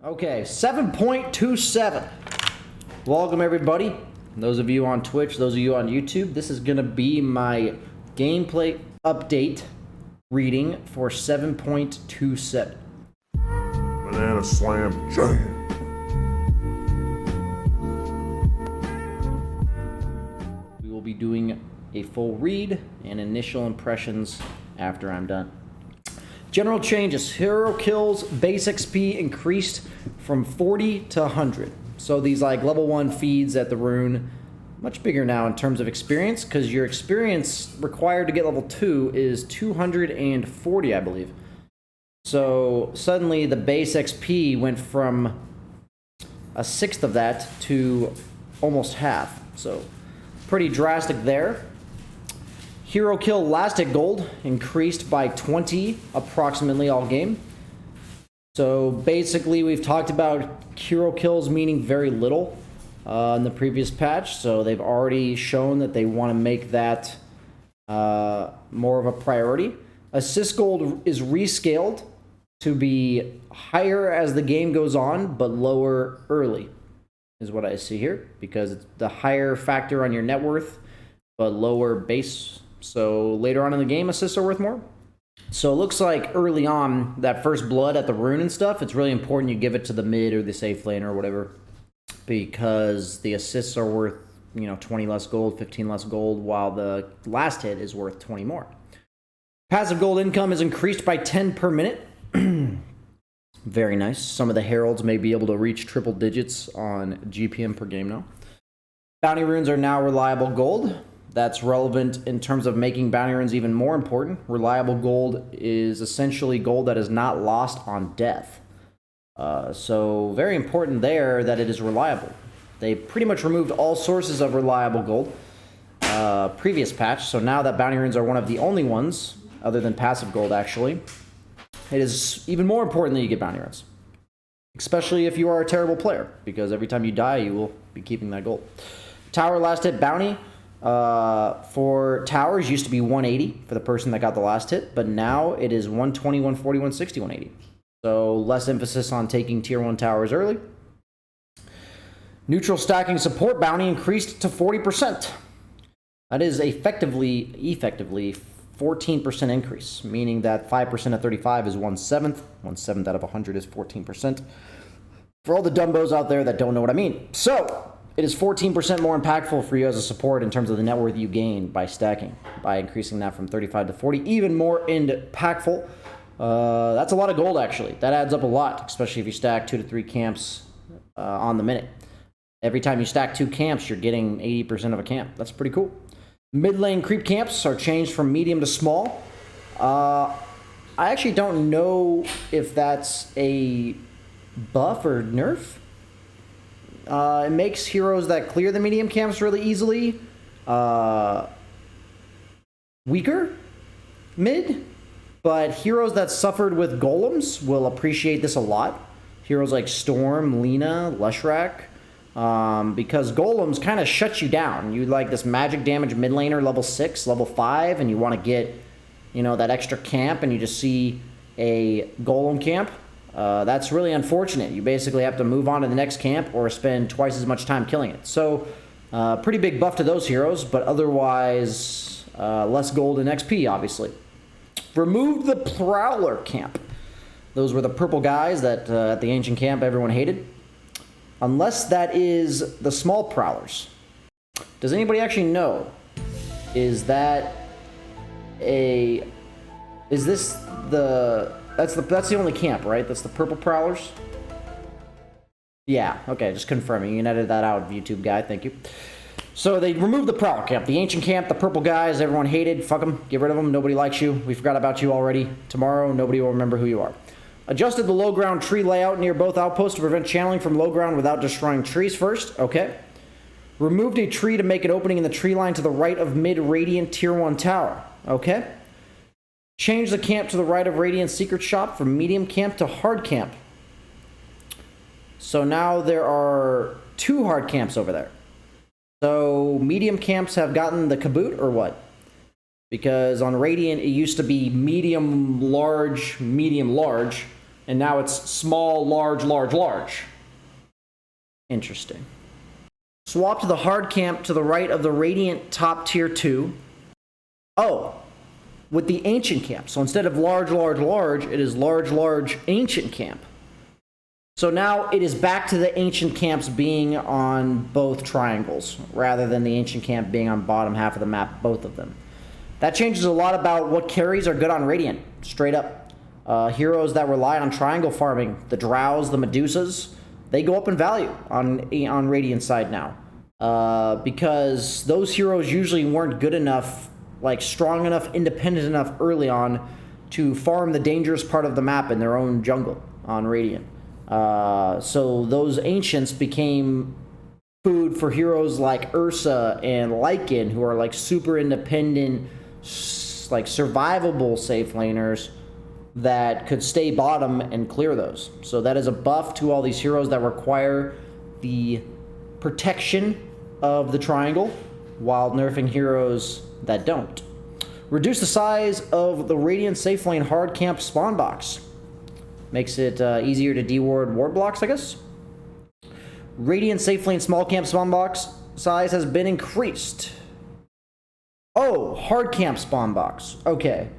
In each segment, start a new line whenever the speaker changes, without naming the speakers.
Okay, 7.27. Welcome everybody. Those of you on Twitch, those of you on YouTube, this is gonna be my gameplay update reading for 7.27.
Banana Slam Giant.
We will be doing a full read and initial impressions after I'm done. General changes. Hero kills base XP increased from 40 to 100. So these like level 1 feeds at the rune, much bigger now in terms of experience, because your experience required to get level 2 is 240, I believe. So suddenly the base XP went from a sixth of that to almost half. So pretty drastic there. Hero kill lasted gold increased by 20 approximately all game. So basically we've talked about hero kills meaning very little in the previous patch. So they've already shown that they want to make that more of a priority. Assist gold is rescaled to be higher as the game goes on, but lower early is what I see here, because it's the higher factor on your net worth, but lower base. So later on in the game, assists are worth more. So it looks like early on, that first blood at the rune and stuff, it's really important you give it to the mid or the safe lane or whatever, because the assists are worth, 20 less gold, 15 less gold, while the last hit is worth 20 more. Passive gold income is increased by 10 per minute. Very nice. Some of the heralds may be able to reach triple digits on GPM per game now. Bounty runes are now reliable gold. That's relevant in terms of making bounty runes even more important. Reliable gold is essentially gold that is not lost on death. So very important there that it is reliable. They pretty much removed all sources of reliable gold previous patch, so now that bounty runes are one of the only ones, other than passive gold actually, it is even more important that you get bounty runes. Especially if you are a terrible player, because every time you die you will be keeping that gold. Tower last hit bounty. For towers used to be 180 for the person that got the last hit, but now it is 120, 140, 160, 180. So less emphasis on taking tier 1 towers early. Neutral stacking support bounty increased to 40%. That is effectively 14% increase, meaning that 5% at 35 is 1/7. 1/7 out of 100 is 14%. For all the dumbos out there that don't know what I mean. So it is 14% more impactful for you as a support in terms of the net worth you gain by stacking, by increasing that from 35 to 40. Even more impactful. That's a lot of gold, actually. That adds up a lot, especially if you stack 2 to 3 camps on the minute. Every time you stack 2 camps, you're getting 80% of a camp. That's pretty cool. Mid lane creep camps are changed from medium to small. I actually don't know if that's a buff or nerf. It makes heroes that clear the medium camps really easily weaker mid, but heroes that suffered with golems will appreciate this a lot. Heroes like Storm, Lina, Lushrak, because golems kind of shut you down. You like this magic damage mid laner level 6, level 5, and you want to get, that extra camp, and you just see a golem camp. That's really unfortunate. You basically have to move on to the next camp or spend twice as much time killing it. So, pretty big buff to those heroes, but otherwise, less gold and XP, obviously. Removed the Prowler camp. Those were the purple guys that at the ancient camp everyone hated. Unless that is the small Prowlers. Does anybody actually know? Is this the... That's the only camp, right? That's the purple Prowlers? Yeah, okay, just confirming. You can edit that out, YouTube guy, thank you. So they removed the Prowler camp. The ancient camp, the purple guys, everyone hated. Fuck them, get rid of them, nobody likes you. We forgot about you already. Tomorrow, nobody will remember who you are. Adjusted the low ground tree layout near both outposts to prevent channeling from low ground without destroying trees first. Okay. Removed a tree to make an opening in the tree line to the right of mid-radiant tier 1 tower. Okay. Change the camp to the right of Radiant Secret Shop from medium camp to hard camp. So now there are 2 hard camps over there. So medium camps have gotten the kaboot or what? Because on Radiant it used to be medium, large, And now it's small, large, large, large. Interesting. Swap to the hard camp to the right of the Radiant top tier 2. Oh, with the ancient camp. So instead of large, large, large, it is large, large, ancient camp. So now it is back to the ancient camps being on both triangles, rather than the ancient camp being on bottom half of the map, both of them. That changes a lot about what carries are good on Radiant, straight up. Heroes that rely on triangle farming, the Drows, the Medusas, they go up in value on Radiant side now. Because those heroes usually weren't good enough, like strong enough, independent enough early on to farm the dangerous part of the map in their own jungle on Radiant. So those ancients became food for heroes like Ursa and Lycan, who are like super independent, like survivable safe laners that could stay bottom and clear those. So that is a buff to all these heroes that require the protection of the triangle while nerfing heroes that don't. Reduce the size of the Radiant safe lane hard camp spawn box. Makes it easier to deward ward blocks, I guess. Radiant safe lane small camp spawn box size has been increased. Oh, hard camp spawn box. Okay.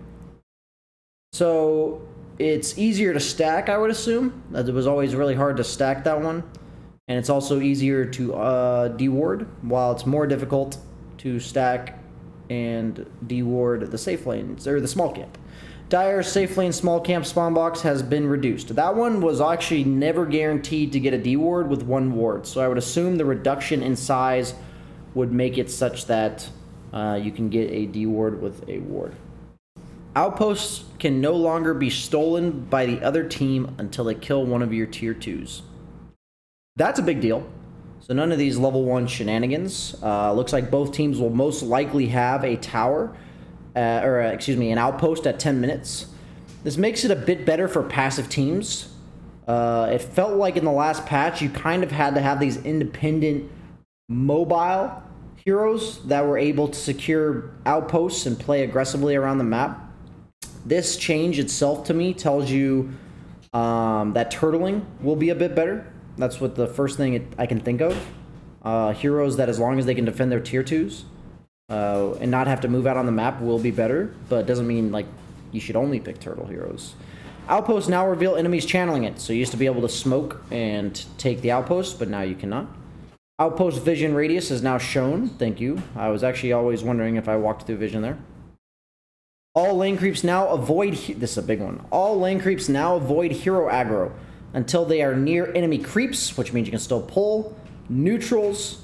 So it's easier to stack, I would assume. It was always really hard to stack that one. And it's also easier to deward, while it's more difficult to stack and deward the safe lanes, or the small camp. Dire safe lane small camp spawn box has been reduced. That one was actually never guaranteed to get a deward with one ward, so I would assume the reduction in size would make it such that you can get a deward with a ward. Outposts can no longer be stolen by the other team until they kill one of your tier 2s. That's a big deal. So none of these level 1 shenanigans. Looks like both teams will most likely have a tower, an outpost at 10 minutes. This makes it a bit better for passive teams. It felt like in the last patch you kind of had to have these independent mobile heroes that were able to secure outposts and play aggressively around the map. This change itself to me tells you that turtling will be a bit better. That's what the first thing I can think of. Heroes that, as long as they can defend their tier 2s and not have to move out on the map, will be better, but it doesn't mean like you should only pick turtle heroes. Outposts now reveal enemies channeling it. So you used to be able to smoke and take the outpost, but now you cannot. Outpost vision radius is now shown. Thank you. I was actually always wondering if I walked through vision there. All lane creeps now avoid... This is a big one. All lane creeps now avoid hero aggro until they are near enemy creeps, which means you can still pull. Neutrals,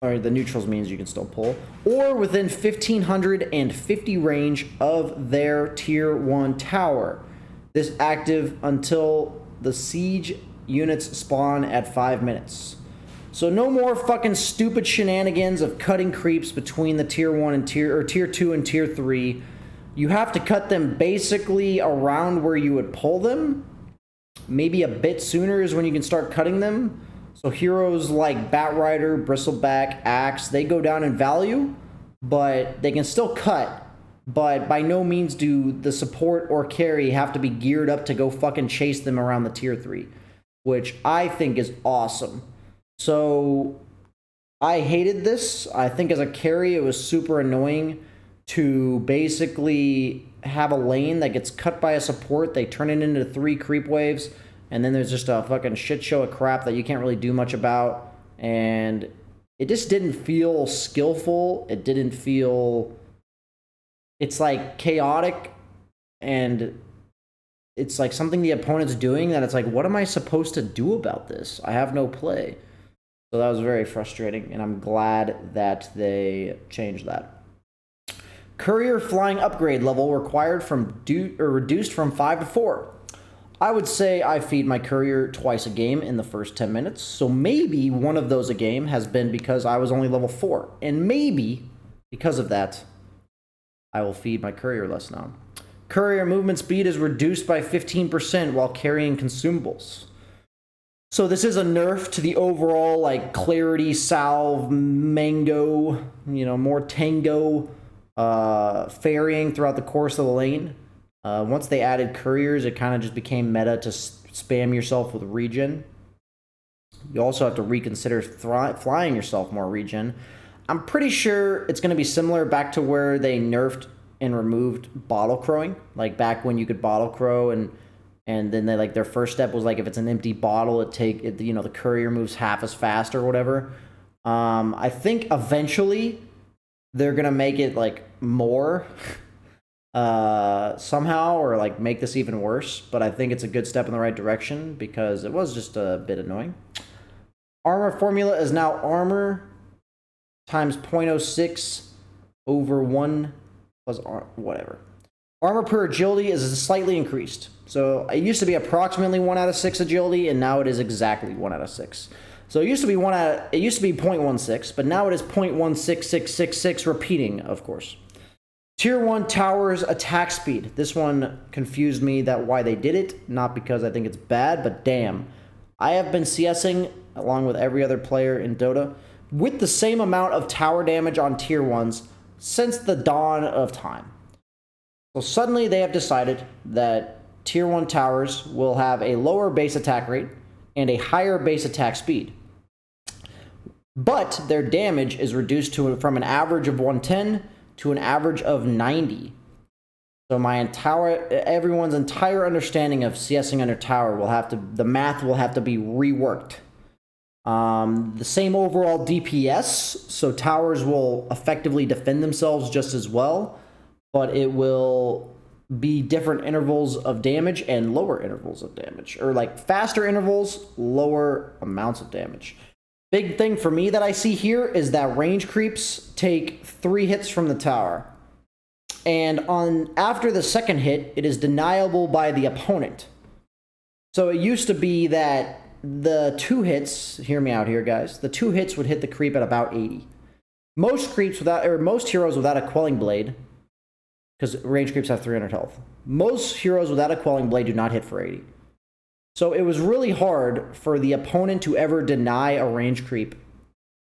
or the neutrals means you can still pull, or within 1550 range of their tier 1 tower. This active until the siege units spawn at 5 minutes. So no more fucking stupid shenanigans of cutting creeps between the tier 1 and tier 2 and tier 3. You have to cut them basically around where you would pull them. Maybe a bit sooner is when you can start cutting them. So heroes like Batrider, Bristleback, Axe, they go down in value, but they can still cut. But by no means do the support or carry have to be geared up to go fucking chase them around the tier 3, which I think is awesome. So I hated this. I think as a carry it was super annoying to basically have a lane that gets cut by a support, they turn it into 3 creep waves, and then there's just a fucking shit show of crap that you can't really do much about, and it just didn't feel skillful. It didn't feel... It's like chaotic, and it's like something the opponent's doing that it's like, what am I supposed to do about this? I have no play. So that was very frustrating, and I'm glad that they changed that. Courier flying upgrade level required from reduced from 5 to 4. I would say I feed my courier twice a game in the first 10 minutes. So maybe one of those a game has been because I was only level 4. And maybe because of that, I will feed my courier less now. Courier movement speed is reduced by 15% while carrying consumables. So this is a nerf to the overall like clarity, salve, mango, more tango ferrying throughout the course of the lane. Once they added couriers, it kind of just became meta to spam yourself with regen. You also have to reconsider flying yourself more regen. I'm pretty sure it's going to be similar back to where they nerfed and removed bottle crowing, like back when you could bottle crow, and then they, like, their first step was like if it's an empty bottle, the courier moves half as fast or whatever. I think eventually they're gonna make it like more somehow, or like make this even worse. But I think it's a good step in the right direction because it was just a bit annoying. Armor formula is now armor times 0.06 over 1 plus whatever. Armor per agility is slightly increased. So it used to be approximately 1 out of 6 agility, and now it is exactly 1 out of 6. So it used to be 0.16, but now it is 0.16666, repeating, of course. Tier 1 towers attack speed. This one confused me that why they did it, not because I think it's bad, but damn. I have been CSing along with every other player in Dota with the same amount of tower damage on tier 1s since the dawn of time. So suddenly they have decided that tier 1 towers will have a lower base attack rate and a higher base attack speed. But their damage is reduced from an average of 110 to an average of 90. So everyone's entire understanding of CSing under tower the math will have to be reworked. The same overall DPS, so towers will effectively defend themselves just as well, but it will be different intervals of damage and lower intervals of damage, or like faster intervals, lower amounts of damage. Big thing for me that I see here is that range creeps take 3 hits from the tower, and after the second hit, it is deniable by the opponent. So it used to be that the 2 hits, hear me out here, guys, the 2 hits would hit the creep at about 80. Most heroes without a quelling blade, because range creeps have 300 health, most heroes without a quelling blade do not hit for 80. So it was really hard for the opponent to ever deny a range creep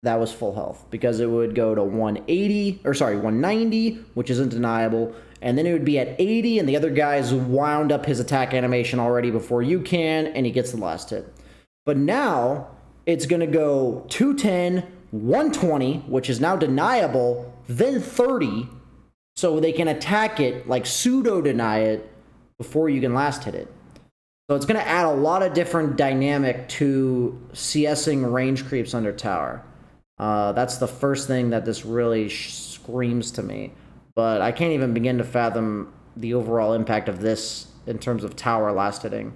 that was full health, because it would go to 190, which isn't deniable, and then it would be at 80, and the other guy's wound up his attack animation already before you can, and he gets the last hit. But now it's going to go 210, 120, which is now deniable, then 30, so they can attack it, like pseudo deny it, before you can last hit it. So it's going to add a lot of different dynamic to CSing range creeps under tower. That's the first thing that this really screams to me. But I can't even begin to fathom the overall impact of this in terms of tower last hitting.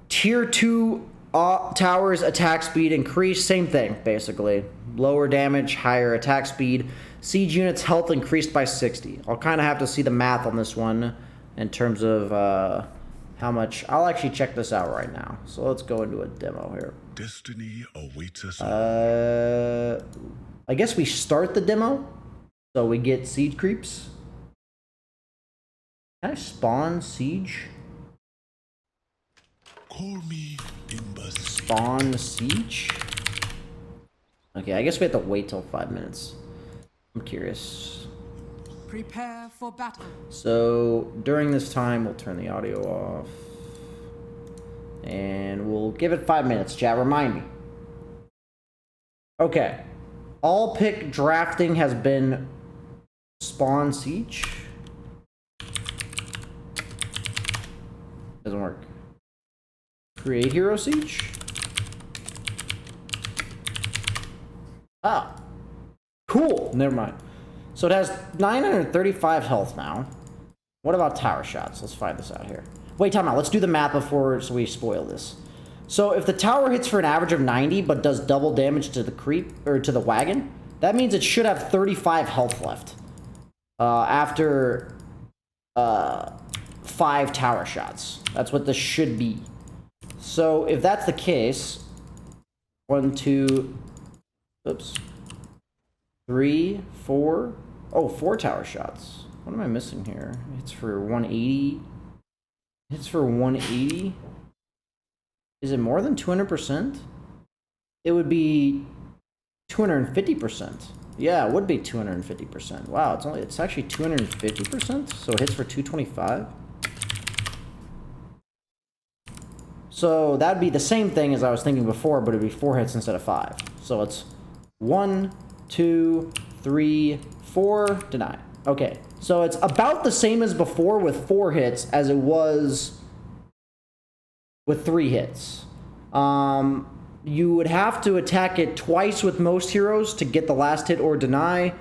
Tier 2 towers attack speed increased. Same thing, basically. Lower damage, higher attack speed. Siege units' health increased by 60. I'll kind of have to see the math on this one in terms of how much. I'll actually check this out right now. So let's go into a demo here.
Destiny awaits us.
I guess we start the demo, so we get siege creeps. Can I spawn siege?
Call me embassy.
Spawn siege? Okay, I guess we have to wait till 5 minutes. I'm curious.
Prepare for battle.
So during this time, we'll turn the audio off. And we'll give it 5 minutes, chat. Remind me. Okay. All pick drafting has been spawn siege. Doesn't work. Create hero siege. Ah. Cool. Never mind. So it has 935 health now. What about tower shots? Let's find this out here. Wait, time out. Let's do the math before so we spoil this. So if the tower hits for an average of 90 but does double damage to the creep or to the wagon, that means it should have 35 health left after 5 tower shots. That's what this should be. So if that's the case, 1, 2, oops, 3, 4. Oh, 4 tower shots. What am I missing here? It's for 180. It's for 180. Is it more than 200%? It would be 250%. Yeah, it would be 250%. Wow, it's actually 250%, so it hits for 225. So that'd be the same thing as I was thinking before, but it'd be 4 hits instead of 5. So it's 1, 2, 3, 4, deny. Okay, so it's about the same as before with 4 hits as it was with 3 hits. You would have to attack it twice with most heroes to get the last hit or deny,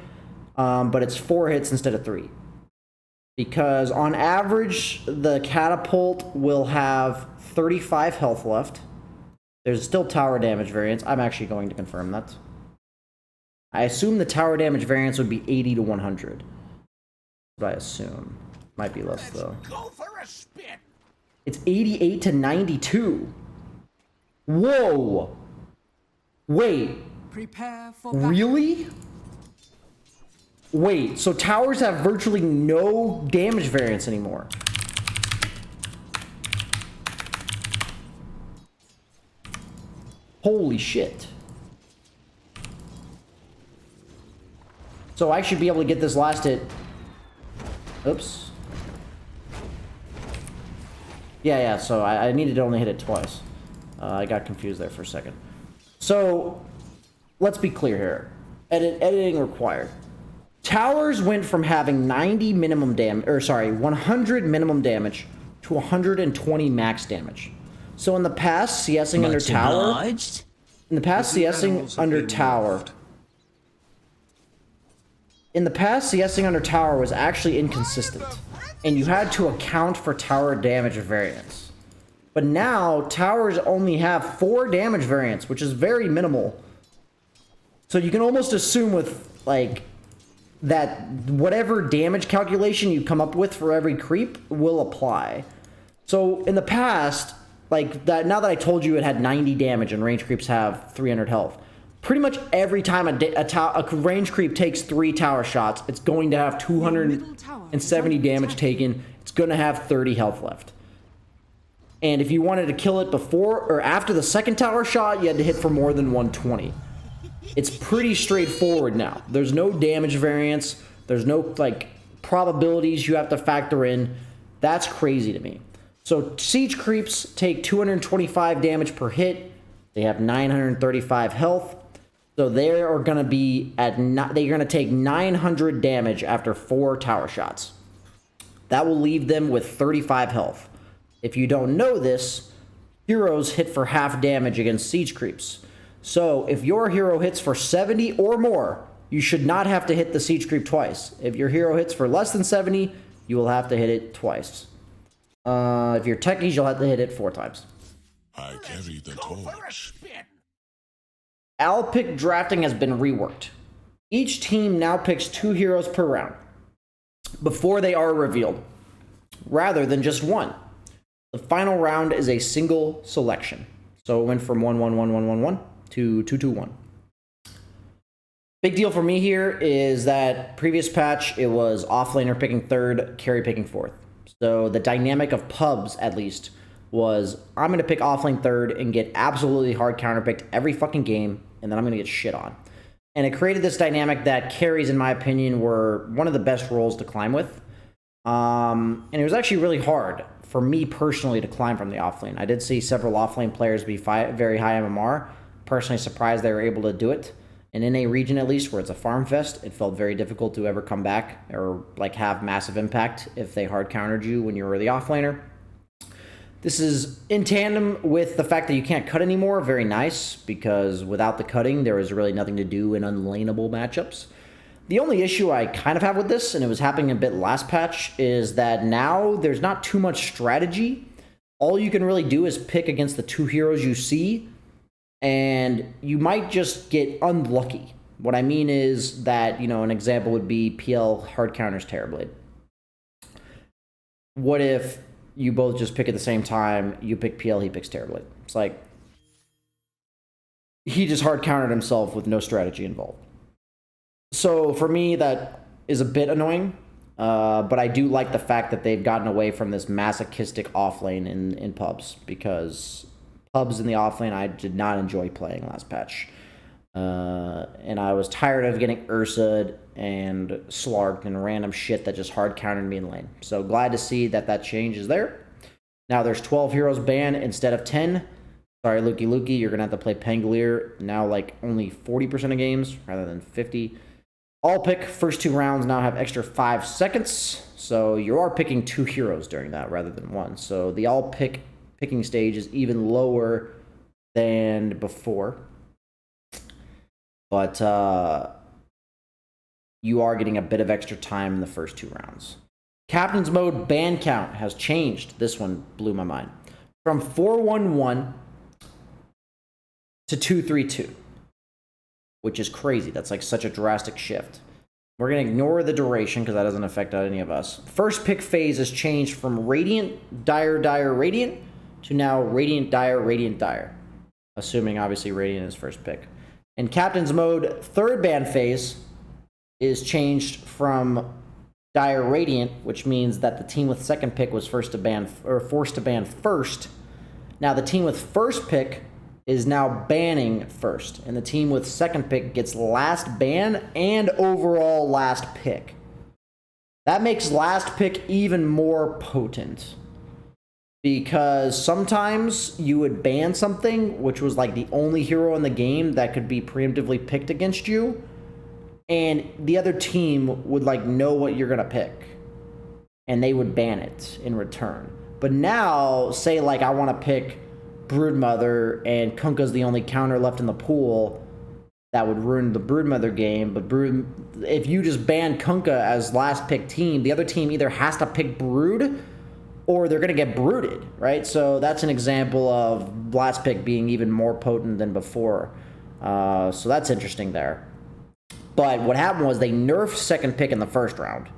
but it's 4 hits instead of 3. Because on average, the catapult will have 35 health left. There's still tower damage variance. I'm actually going to confirm that. I assume the tower damage variance would be 80 to 100. But I assume. Might be less, though.
Go for a spin.
It's 88 to 92. Whoa! Wait,
Prepare for battle.
really? Wait, so towers have virtually no damage variance anymore. Holy shit. So I should be able to get this last hit. Oops. Yeah, so I needed to only hit it twice. I got confused there for a second. So, let's be clear here. Editing required. Towers went from having 90 minimum damage, or sorry, 100 minimum damage to 120 max damage. So in the past, CSing under tower... In the past, CSing under tower... In the past, CSing under tower was actually inconsistent, and you had to account for tower damage variance. But now, towers only have 4 damage variance, which is very minimal. So you can almost assume with, like, that whatever damage calculation you come up with for every creep will apply. So in the past, like, that, now that I told you it had 90 damage and range creeps have 300 health, pretty much every time a range creep takes 3 tower shots, it's going to have 270 damage taken. It's going to have 30 health left. And if you wanted to kill it before or after the second tower shot, you had to hit for more than 120. It's pretty straightforward now. There's no damage variance. There's no, like, probabilities you have to factor in. That's crazy to me. So siege creeps take 225 damage per hit. They have 935 health. So they are going to be at they're going to take 900 damage after 4 tower shots. That will leave them with 35 health. If you don't know this, heroes hit for half damage against siege creeps. So if your hero hits for 70 or more, you should not have to hit the siege creep twice. If your hero hits for less than 70, you will have to hit it twice. If you're techies, you'll have to hit it 4 times.
I carry the torch.
Pick drafting has been reworked. Each team now picks 2 heroes per round before they are revealed, rather than just 1. The final round is a single selection. So it went from 1-1-1-1-1-1 to 2-2-1. Big deal for me here is that previous patch, it was offlaner picking 3rd, carry picking 4th. So the dynamic of pubs, at least, was I'm going to pick offlane 3rd and get absolutely hard counterpicked every fucking game, and then I'm going to get shit on. And it created this dynamic that carries, in my opinion, were one of the best roles to climb with. And it was actually really hard for me personally to climb from the offlane. I did see several offlane players be very high MMR. Personally surprised they were able to do it. And in a region, at least, where it's a farm fest, it felt very difficult to ever come back or like have massive impact if they hard countered you when you were the offlaner. This is in tandem with the fact that you can't cut anymore. Very nice, because without the cutting, there was really nothing to do in unlaneable matchups. The only issue I kind of have with this, and it was happening a bit last patch, is that now there's not too much strategy. All you can really do is pick against the 2 heroes you see, and you might just get unlucky. What I mean is that, you know, an example would be PL hard counters Terrorblade. What if you both just pick at the same time, you pick PL, he picks Terrorblade? It's like, he just hard countered himself with no strategy involved. So for me, that is a bit annoying, but I do like the fact that they've gotten away from this masochistic offlane in pubs, because pubs in the offlane I did not enjoy playing last patch. And I was tired of getting Ursa'd and Slarked and random shit that just hard countered me in lane. So glad to see that that change is there. Now there's 12 heroes banned instead of 10. Sorry, Lukey, you're going to have to play Pangolier now like only 40% of games rather than 50. All pick first 2 rounds now have extra 5 seconds. So you are picking 2 heroes during that rather than 1. So the all picking stage is even lower than before. But you are getting a bit of extra time in the first 2 rounds. Captain's mode ban count has changed. This one blew my mind. From 411 to 232, which is crazy. That's like such a drastic shift. We're going to ignore the duration because that doesn't affect any of us. First pick phase has changed from Radiant, Dire, Radiant to now Radiant, Dire. Assuming, obviously, Radiant is first pick. In Captain's mode, third ban phase is changed from Dire Radiant, which means that the team with second pick was forced to ban first. Now the team with first pick is now banning first, and the team with second pick gets last ban and overall last pick. That makes last pick even more potent, because sometimes you would ban something which was like the only hero in the game that could be preemptively picked against you, and the other team would like know what you're gonna pick, and they would ban it in return. But now, say like I want to pick Broodmother, and Kunkka's the only counter left in the pool, that would ruin the Broodmother game. But if you just ban Kunkka as last pick team, the other team either has to pick Brood, or they're going to get brooded, right? So that's an example of last pick being even more potent than before. So that's interesting there. But what happened was they nerfed second pick in the first round.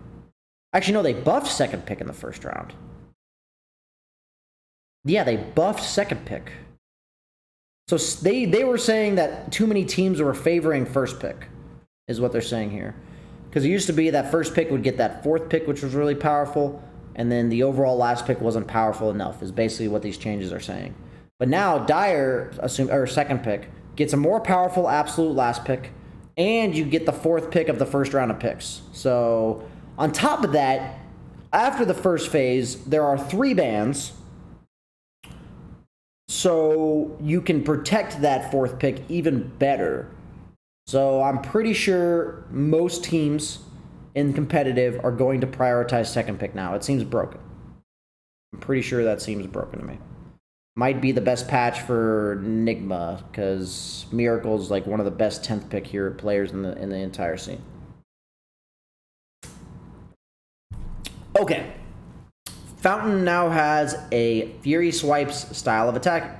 Actually, no, they buffed second pick in the first round. Yeah, they buffed second pick. So they were saying that too many teams were favoring first pick, is what they're saying here. Because it used to be that first pick would get that fourth pick, which was really powerful, and then the overall last pick wasn't powerful enough, is basically what these changes are saying. But now Dire, second pick, gets a more powerful absolute last pick, and you get the fourth pick of the first round of picks. So on top of that, after the first phase, there are 3 bans. So you can protect that fourth pick even better. So I'm pretty sure most teams in competitive are going to prioritize second pick now. It seems broken. I'm pretty sure that seems broken to me. Might be the best patch for Nigma, because Miracle's like one of the best 10th pick hero players in the entire scene. Okay. Fountain now has a Fury Swipes style of attack.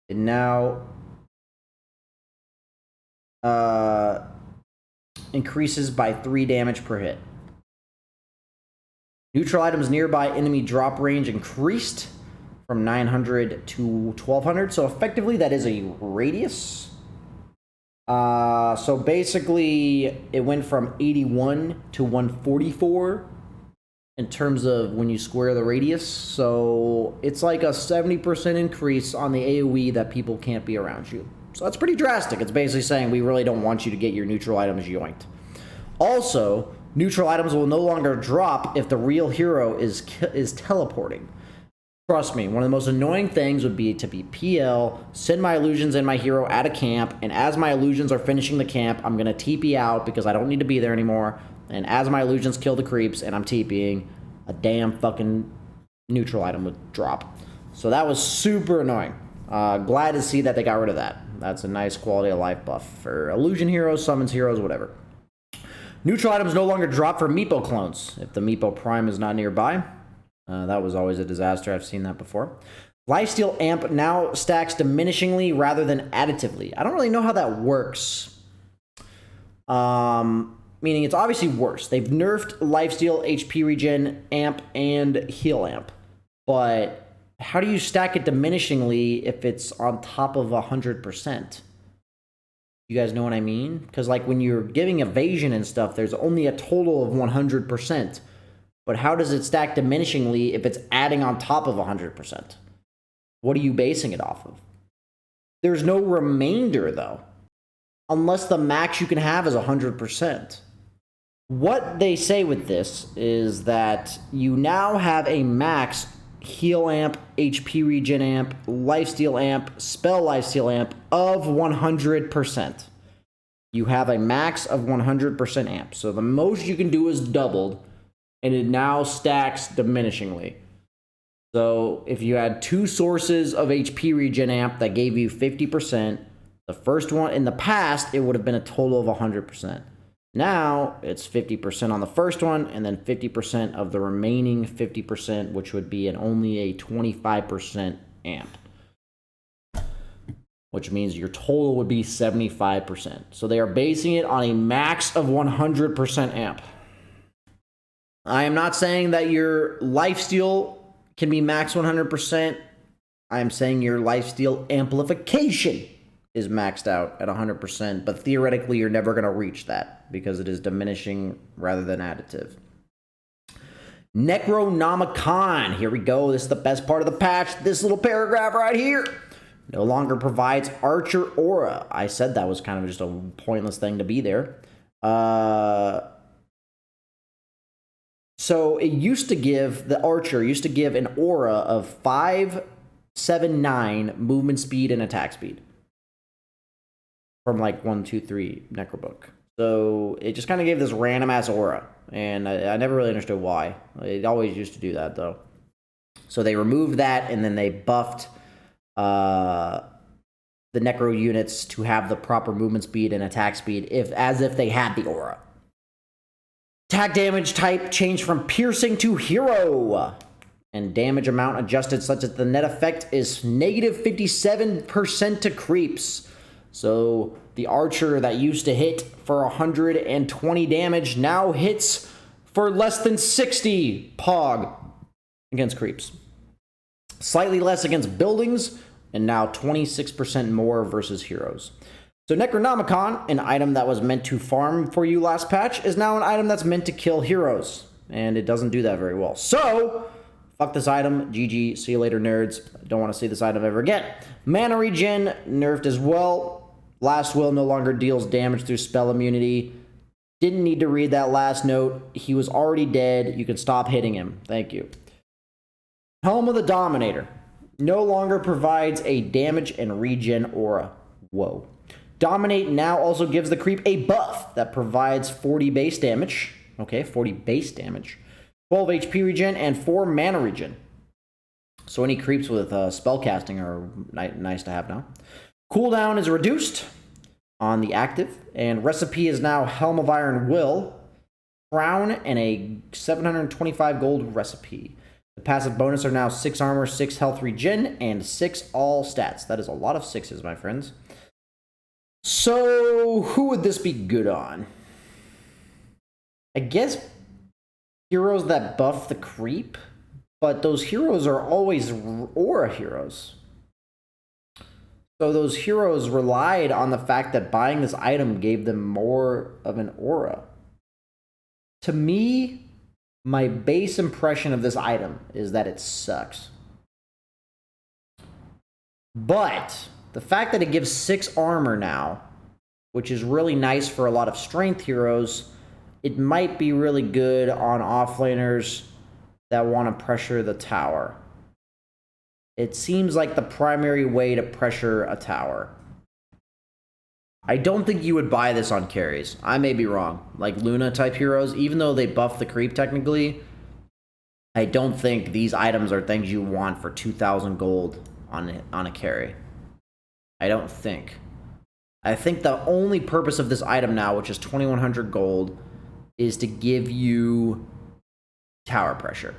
It now increases by 3 damage per hit. Neutral items nearby enemy drop range increased from 900 to 1200. So effectively that is a radius. So basically it went from 81 to 144. In terms of when you square the radius. So it's like a 70% increase on the AoE that people can't be around you. So that's pretty drastic. It's basically saying we really don't want you to get your neutral items yoinked. Also, neutral items will no longer drop if the real hero is teleporting. Trust me, one of the most annoying things would be to be PL, send my illusions and my hero at a camp, and as my illusions are finishing the camp, I'm going to TP out because I don't need to be there anymore. And as my illusions kill the creeps and I'm TPing, a damn fucking neutral item would drop. So that was super annoying. Glad to see that they got rid of that. That's a nice quality of life buff for illusion heroes, summons heroes, whatever. Neutral items no longer drop for Meepo clones if the Meepo Prime is not nearby. That was always a disaster. I've seen that before. Lifesteal Amp now stacks diminishingly rather than additively. I don't really know how that works. Meaning it's obviously worse. They've nerfed lifesteal, HP regen, amp, and heal amp. But how do you stack it diminishingly if it's on top of 100%? You guys know what I mean? Because like when you're giving evasion and stuff, there's only a total of 100%. But how does it stack diminishingly if it's adding on top of 100%? What are you basing it off of? There's no remainder, though. unless the max you can have is 100%. What they say with this is that you now have a max heal amp, HP regen amp, lifesteal amp, spell lifesteal amp of 100%. You have a max of 100% amp. So the most you can do is doubled, and it now stacks diminishingly. So if you had 2 sources of HP regen amp that gave you 50%, the first one in the past, it would have been a total of 100%. Now it's 50% on the first one, and then 50% of the remaining 50%, which would be only a 25% amp, which means your total would be 75%. So they are basing it on a max of 100% amp. I am not saying that your lifesteal can be max 100%. I am saying your lifesteal amplification is maxed out at 100%, but theoretically you're never going to reach that because it is diminishing rather than additive. Necronomicon, here we go. This is the best part of the patch. This little paragraph right here. No longer provides Archer Aura. I said that was kind of just a pointless thing to be there. So it used to give, the Archer used to give an aura of 579 movement speed and attack speed. From like 1, 2, 3 Necrobook. So it just kind of gave this random ass aura. And I never really understood why. It always used to do that though. So they removed that and then they buffed the Necro units to have the proper movement speed and attack speed as if they had the aura. Attack damage type changed from piercing to hero. And damage amount adjusted such that the net effect is negative 57% to creeps. So the Archer that used to hit for 120 damage now hits for less than 60 Pog against creeps. Slightly less against buildings, and now 26% more versus heroes. So Necronomicon, an item that was meant to farm for you last patch, is now an item that's meant to kill heroes. And it doesn't do that very well. So, fuck this item. GG. See you later, nerds. Don't want to see this item ever again. Mana regen, nerfed as well. Last will no longer deals damage through spell immunity. Didn't need to read that last note. He was already dead. You can stop hitting him. Thank you. Helm of the Dominator. No longer provides a damage and regen aura. Whoa. Dominate now also gives the creep a buff that provides 40 base damage. Okay, 40 base damage. 12 HP regen and 4 mana regen. So any creeps with spellcasting are nice to have now. Cooldown is reduced on the active, and recipe is now Helm of Iron Will, Crown, and a 725 gold recipe. The passive bonus are now 6 armor, 6 health regen, and 6 all stats. That is a lot of 6s, my friends. So, who would this be good on? I guess heroes that buff the creep, but those heroes are always aura heroes. So those heroes relied on the fact that buying this item gave them more of an aura. To me, my base impression of this item is that it sucks. But the fact that it gives 6 armor now, which is really nice for a lot of strength heroes, it might be really good on offlaners that want to pressure the tower. It seems like the primary way to pressure a tower. I don't think you would buy this on carries. I may be wrong. Like Luna type heroes, even though they buff the creep technically, I don't think these items are things you want for 2,000 gold on a carry. I don't think. I think the only purpose of this item now, which is 2,100 gold, is to give you tower pressure.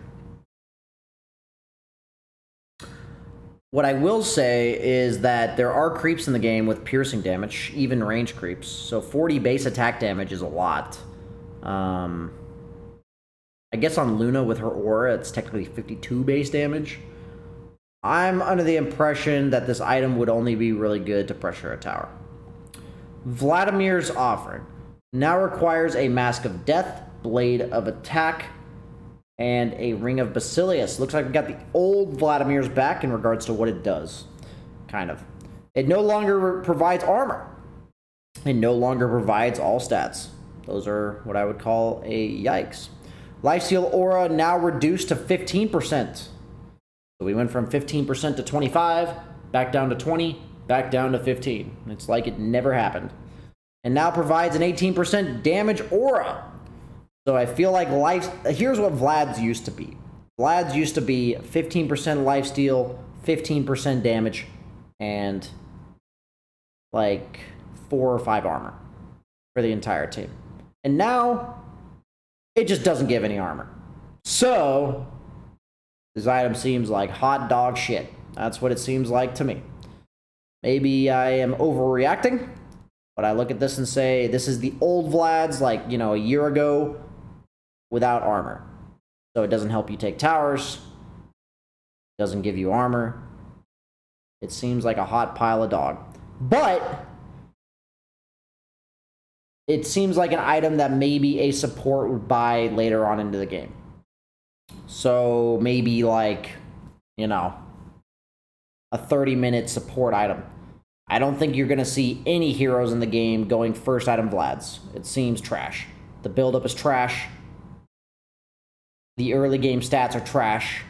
What I will say is that there are creeps in the game with piercing damage, even range creeps. So 40 base attack damage is a lot. I guess on Luna with her aura, it's technically 52 base damage. I'm under the impression that this item would only be really good to pressure a tower. Vladimir's Offering now requires a Mask of Death, Blade of Attack, and a Ring of Basilius. Looks like we got the old Vladimir's back in regards to what it does. Kind of. It no longer provides armor. and no longer provides all stats. Those are what I would call a yikes. Lifesteal aura now reduced to 15%. So we went from 15% to 25, back down to 20, back down to 15. It's like it never happened. And now provides an 18% damage aura. So I feel like here's what Vlad's used to be. Vlad's used to be 15% lifesteal, 15% damage, and like 4 or 5 armor for the entire team. And now it just doesn't give any armor. So this item seems like hot dog shit. That's what it seems like to me. Maybe I am overreacting, but I look at this and say, this is the old Vlad's, like, you know, a year ago without armor. So it doesn't help you take towers, doesn't give you armor. It seems like a hot pile of dog. But it seems like an item that maybe a support would buy later on into the game. So maybe like, you know, a 30-minute support item. I don't think you're going to see any heroes in the game going first item Vlads. It seems trash. The buildup is trash. The early game stats are trash.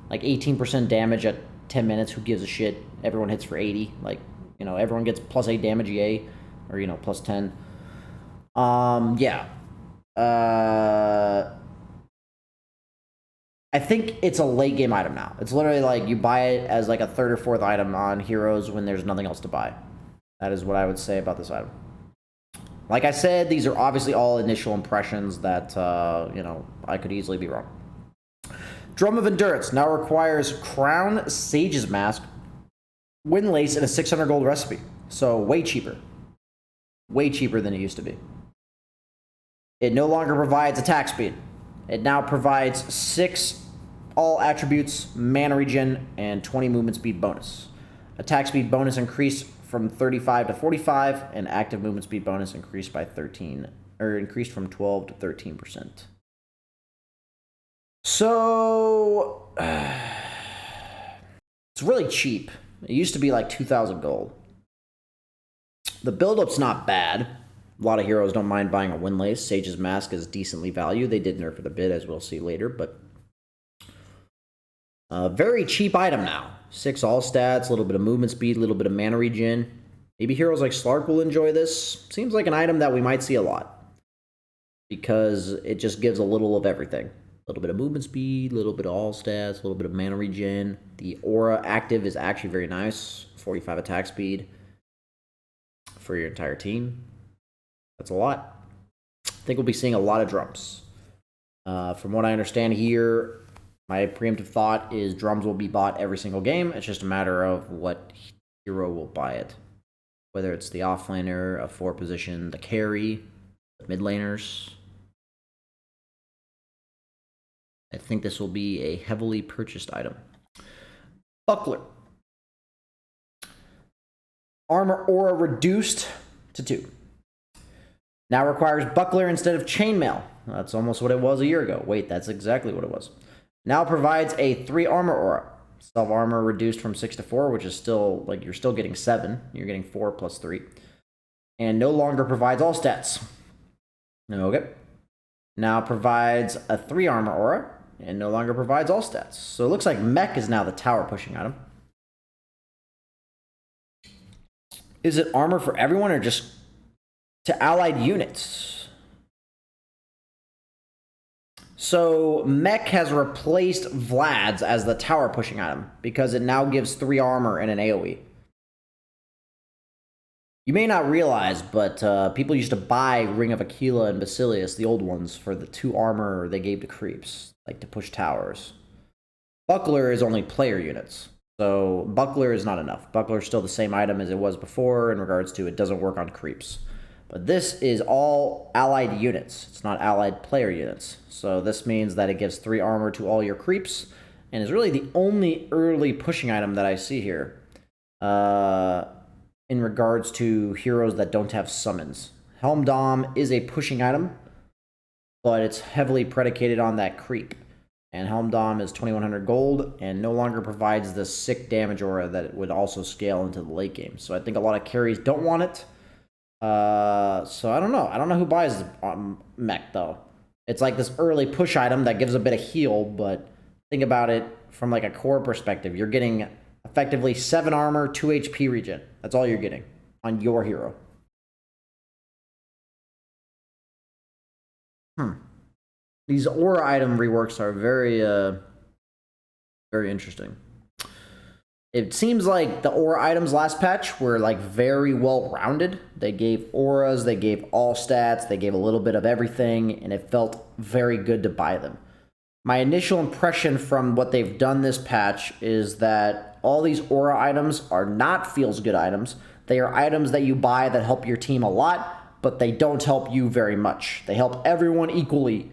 Like 18% damage at 10 minutes. Who gives a shit? Everyone hits for 80. Like, you know, everyone gets plus 8 damage EA. Or, you know, plus 10. Yeah. I think it's a late game item now. It's literally like you buy it as like a 3rd or 4th item on heroes when there's nothing else to buy. That is what I would say about this item. Like I said, these are obviously all initial impressions that, you know, I could easily be wrong. Drum of Endurance now requires Crown, Sage's Mask, Windlace, and a 600 gold recipe. So way cheaper. Way cheaper than it used to be. It no longer provides attack speed. It now provides 6 all attributes, mana regen, and 20 movement speed bonus. Attack speed bonus increased from 35 to 45, and active movement speed bonus increased by 13, or increased from 12 to 13%. So it's really cheap. It used to be like 2,000 gold. The build-up's not bad. A lot of heroes don't mind buying a Windlace. Sage's Mask is decently valued. They did nerf it a bit, as we'll see later, but a very cheap item now. 6 all stats, a little bit of movement speed, a little bit of mana regen. Maybe heroes like Slark will enjoy this. Seems like an item that we might see a lot, because it just gives a little of everything. A little bit of movement speed, a little bit of all stats, a little bit of mana regen. The aura active is actually very nice. 45 attack speed for your entire team. That's a lot. I think we'll be seeing a lot of drums. From what I understand here, my preemptive thought is drums will be bought every single game. It's just a matter of what hero will buy it. Whether it's the offlaner, a 4 position, the carry, the mid laners. I think this will be a heavily purchased item. Buckler. Armor aura reduced to 2. Now requires Buckler instead of Chainmail. That's almost what it was a year ago. Wait, that's exactly what it was. Now provides a 3 armor aura. Self armor reduced from 6 to 4, which is still, like, you're still getting 7. You're getting 4 plus 3. And no longer provides all stats. Okay. Now provides a 3 armor aura, and no longer provides all stats. So it looks like Mech is now the tower pushing item. Is it armor for everyone or just to allied units? So Mech has replaced Vlad's as the tower pushing item because it now gives 3 armor and an AoE. You may not realize, but people used to buy Ring of Aquila and Basilius, the old ones, for the 2 armor they gave to creeps, like to push towers. Buckler is only player units, so Buckler is not enough. Buckler is still the same item as it was before in regards to it doesn't work on creeps. But this is all allied units. It's not allied player units. So this means that it gives 3 armor to all your creeps, and is really the only early pushing item that I see here. In regards to heroes that don't have summons. Helm Dom is a pushing item, but it's heavily predicated on that creep. And Helm Dom is 2100 gold and no longer provides the sick damage aura that it would also scale into the late game. So I think a lot of carries don't want it. So I don't know. I don't know who buys mech, though. It's like this early push item that gives a bit of heal, but think about it from like a core perspective. You're getting effectively 7 armor, 2 HP regen. That's all you're getting on your hero. These aura item reworks are very, very interesting. It seems like the aura items last patch were like very well rounded. They gave auras, they gave all stats, they gave a little bit of everything, and it felt very good to buy them. My initial impression from what they've done this patch is that all these aura items are not feels good items. They are items that you buy that help your team a lot, but they don't help you very much. They help everyone equally,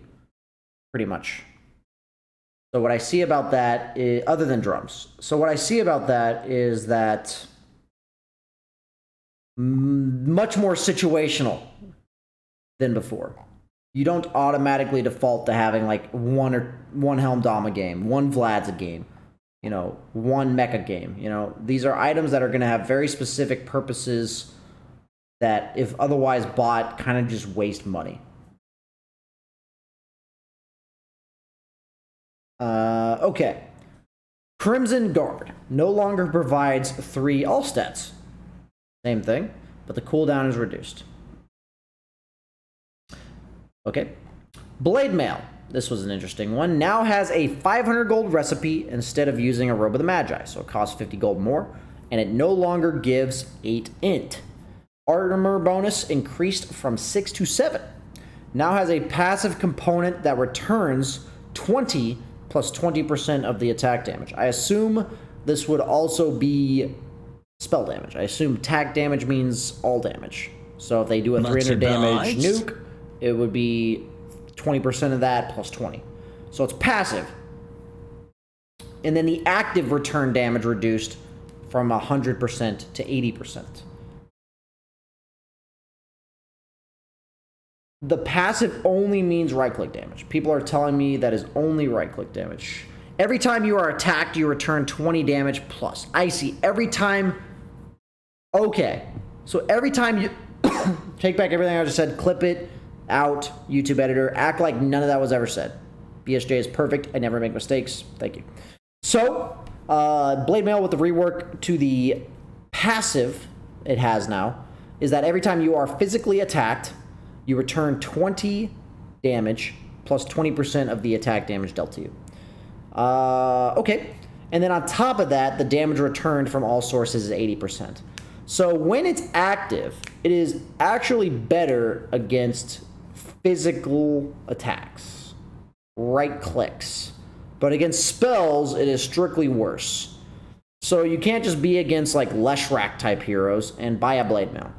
pretty much. So what I see about that is, other than drums, so what I see about that is that much more situational than before. You don't automatically default to having like one Helm Dom a game, one Vlad's a game, you know, one Mecha game. You know, these are items that are going to have very specific purposes that, if otherwise bought, kind of just waste money. Okay. Crimson Guard no longer provides 3 all stats. Same thing, but the cooldown is reduced. Okay. Blade Mail, this was an interesting one, now has a 500 gold recipe instead of using a Robe of the Magi, so it costs 50 gold more, and it no longer gives 8 int. Armor bonus increased from 6 to 7. Now has a passive component that returns 20 plus 20% of the attack damage. I assume this would also be spell damage. I assume attack damage means all damage. So if they do a 300 damage nuke, it would be 20% of that plus 20. So it's passive. And then the active return damage reduced from 100% to 80%. The passive only means right-click damage. People are telling me that is only right-click damage. Every time you are attacked, you return 20 damage plus. I see. Every time... Okay. So every time you... Take back everything I just said. Clip it out. YouTube editor. Act like none of that was ever said. BSJ is perfect. I never make mistakes. Thank you. So, Blade Mail with the rework to the passive it has now is that every time you are physically attacked, you return 20 damage plus 20% of the attack damage dealt to you. Okay. And then on top of that, the damage returned from all sources is 80%. So when it's active, it is actually better against physical attacks, right clicks. But against spells, it is strictly worse. So you can't just be against like Leshrac type heroes and buy a Blade Mail.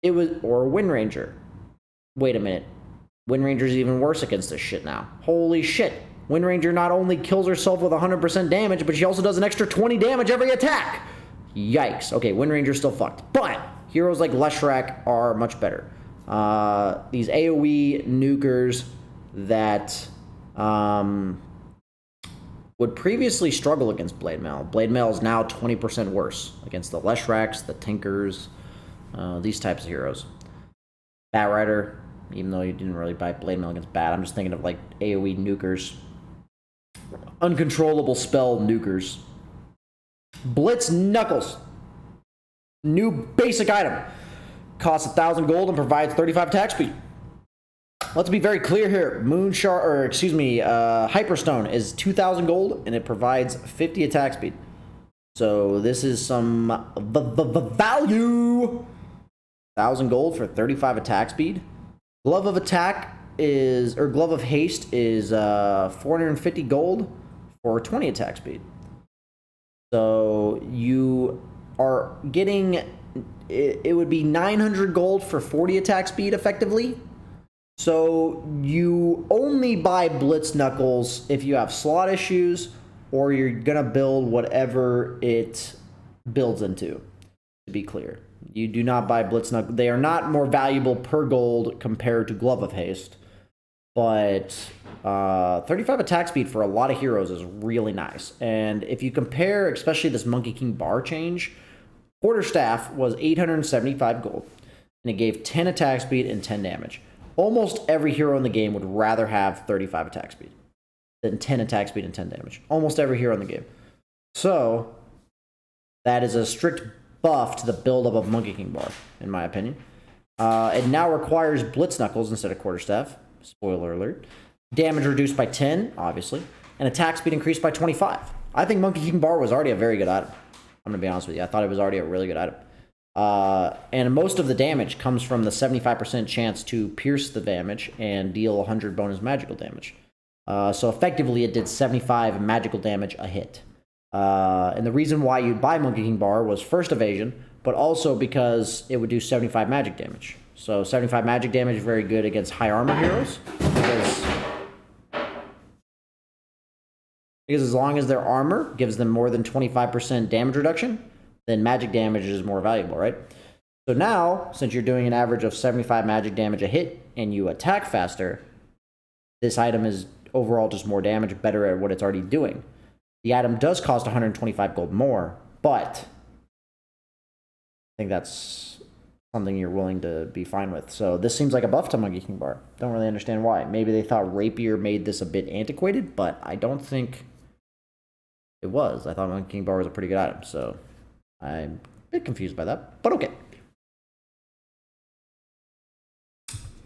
It was, or a Wind Ranger. Wait a minute. Wind Ranger's even worse against this shit now. Holy shit. Wind Ranger not only kills herself with 100% damage, but she also does an extra 20 damage every attack. Yikes. Okay, Wind Ranger's still fucked. But heroes like Leshrac are much better. These AoE nukers that would previously struggle against Blade Mail. Blade Mail is now 20% worse against the Leshracs, the Tinkers, these types of heroes. Bat Rider, even though you didn't really buy Blade Mail against Bat, I'm just thinking of like AoE nukers. Uncontrollable spell nukers. Blitz Knuckles. New basic item. Costs 1,000 gold and provides 35 attack speed. Let's be very clear here. Hyperstone is 2,000 gold and it provides 50 attack speed. So this is some value. 1,000 gold for 35 attack speed. Glove of Haste is 450 gold for 20 attack speed. So you are getting, it would be 900 gold for 40 attack speed effectively. So you only buy Blitz Knuckles if you have slot issues or you're gonna build whatever it builds into, to be clear. You do not buy Blitz Knuckles. They are not more valuable per gold compared to Glove of Haste. But 35 attack speed for a lot of heroes is really nice. And if you compare, especially this Monkey King bar change, Quarterstaff was 875 gold. and it gave 10 attack speed and 10 damage. Almost every hero in the game would rather have 35 attack speed than 10 attack speed and 10 damage. Almost every hero in the game. So, that is a strict buff to the buildup of Monkey King Bar, in my opinion. It now requires Blitz Knuckles instead of Quarterstaff. Spoiler alert. Damage reduced by 10, obviously. And attack speed increased by 25. I think Monkey King Bar was already a very good item. I'm going to be honest with you. I thought it was already a really good item. And most of the damage comes from the 75% chance to pierce the damage and deal 100 bonus magical damage. So effectively, it did 75 magical damage a hit. And the reason why you'd buy Monkey King Bar was first evasion, but also because it would do 75 magic damage. So 75 magic damage is very good against high armor heroes, because as long as their armor gives them more than 25% damage reduction, then magic damage is more valuable, right? So now, since you're doing an average of 75 magic damage a hit and you attack faster, this item is overall just more damage, better at what it's already doing. The item does cost 125 gold more, but I think that's something you're willing to be fine with. So this seems like a buff to Monkey King Bar. Don't really understand why. Maybe they thought Rapier made this a bit antiquated, but I don't think it was. I thought Monkey King Bar was a pretty good item, so I'm a bit confused by that, but okay.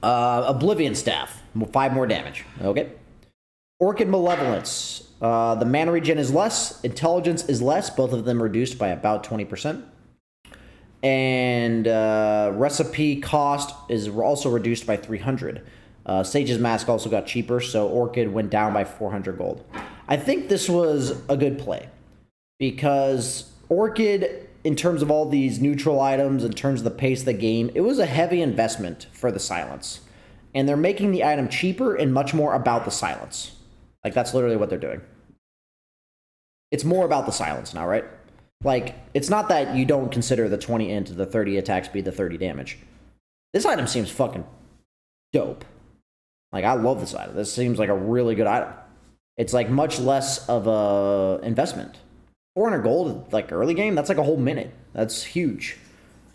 Oblivion Staff, 5 more damage. Okay. Orchid Malevolence. The mana regen is less, intelligence is less, both of them reduced by about 20%. And recipe cost is also reduced by 300. Sage's Mask also got cheaper, so Orchid went down by 400 gold. I think this was a good play, because Orchid, in terms of all these neutral items, in terms of the pace of the game, it was a heavy investment for the silence. And they're making the item cheaper and much more about the silence. Like, that's literally what they're doing. It's more about the silence now, right? Like, it's not that you don't consider the 20 int, the 30 attack speed, the 30 damage. This item seems fucking dope. Like, I love this item. This seems like a really good item. It's like much less of a investment. 400 gold, like early game, that's like a whole minute. That's huge.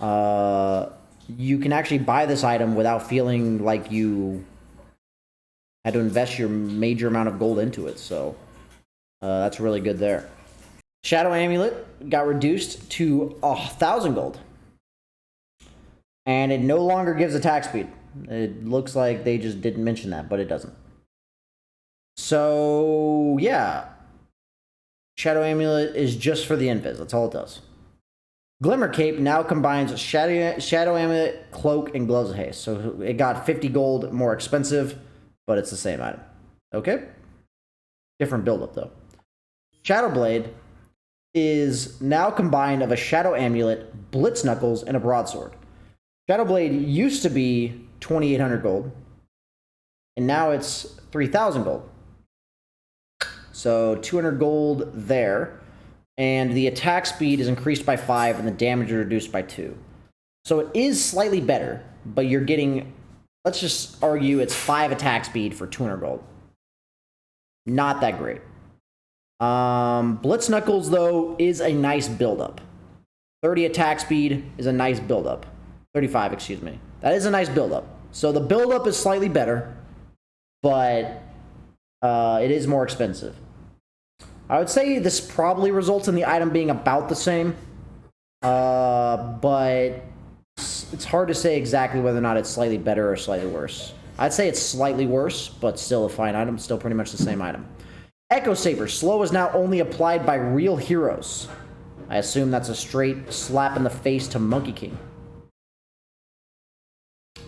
You can actually buy this item without feeling like you had to invest your major amount of gold into it. So that's really good there. Shadow Amulet got reduced to 1,000 gold. And it no longer gives attack speed. It looks like they just didn't mention that, but it doesn't. So, yeah. Shadow Amulet is just for the invis. That's all it does. Glimmer Cape now combines Shadow Amulet, Cloak, and Gloves of Haste. So it got 50 gold more expensive, but it's the same item. Okay? Different buildup, though. Shadow Blade is now combined of a Shadow Amulet, Blitz Knuckles, and a Broadsword. Shadow Blade used to be 2,800 gold, and now it's 3,000 gold. So 200 gold there, and the attack speed is increased by 5, and the damage is reduced by 2. So it is slightly better, but you're getting, let's just argue it's 5 attack speed for 200 gold. Not that great. Blitz Knuckles, though, is a nice buildup. 30 attack speed is a nice buildup. 35, excuse me. That is a nice buildup. So the buildup is slightly better, but it is more expensive. I would say this probably results in the item being about the same, but it's hard to say exactly whether or not it's slightly better or slightly worse. I'd say it's slightly worse, but still a fine item, still pretty much the same item. Echo Saber, slow is now only applied by real heroes. I assume that's a straight slap in the face to Monkey King.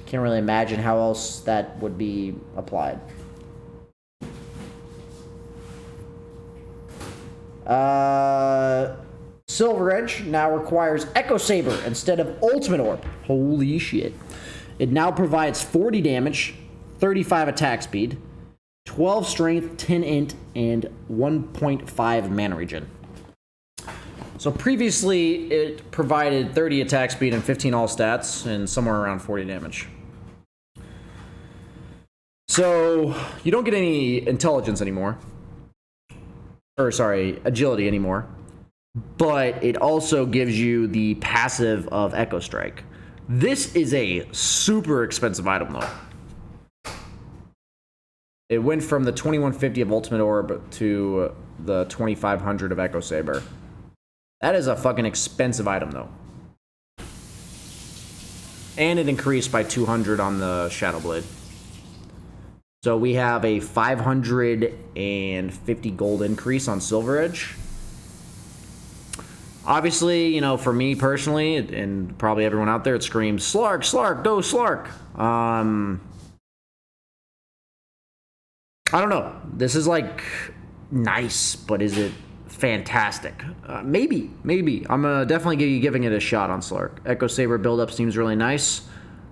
Can't really imagine how else that would be applied. Silver Edge now requires Echo Saber instead of Ultimate Orb. Holy shit. It now provides 40 damage, 35 attack speed, 12 strength, 10 int, and 1.5 mana regen. So previously, it provided 30 attack speed and 15 all stats, and somewhere around 40 damage. So you don't get any intelligence anymore. Or sorry, agility anymore. But it also gives you the passive of Echo Strike. This is a super expensive item, though. It went from the 2150 of Ultimate Orb to the 2500 of Echo Saber. That is a fucking expensive item, though. And it increased by 200 on the Shadow Blade. So we have a 550 gold increase on Silver Edge. Obviously, you know, for me personally, and probably everyone out there, it screams, Slark, Slark, go Slark. I don't know. This is, like, nice, but is it fantastic? Maybe. I'm definitely giving it a shot on Slark. Echo Saber build-up seems really nice.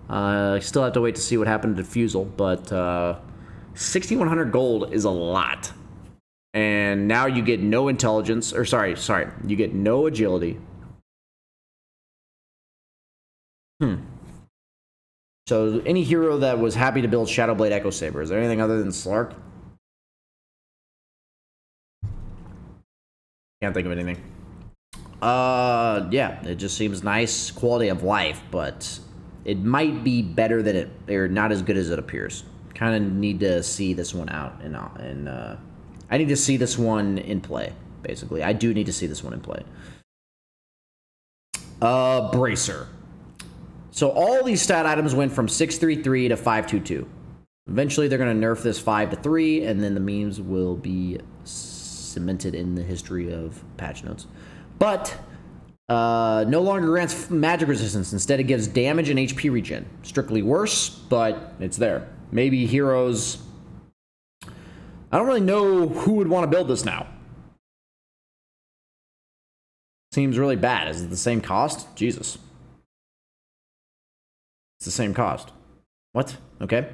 I still have to wait to see what happened to Fusel, but 6,100 gold is a lot. And now you get no intelligence, or sorry, you get no agility. So any hero that was happy to build Shadowblade Echo Saber, is there anything other than Slark? Can't think of anything. Yeah, it just seems nice quality of life, but it might be better than it, or not as good as it appears. Kind of need to see this one out, and I need to see this one in play, basically. I do need to see this one in play. Bracer. So all these stat items went from 633 to 522. Eventually, they're going to nerf this 5 to 3, and then the memes will be cemented in the history of patch notes. But no longer grants magic resistance. Instead, it gives damage and HP regen. Strictly worse, but it's there. Maybe heroes... I don't really know who would want to build this now. Seems really bad. Is it the same cost? Jesus. It's the same cost. What? Okay.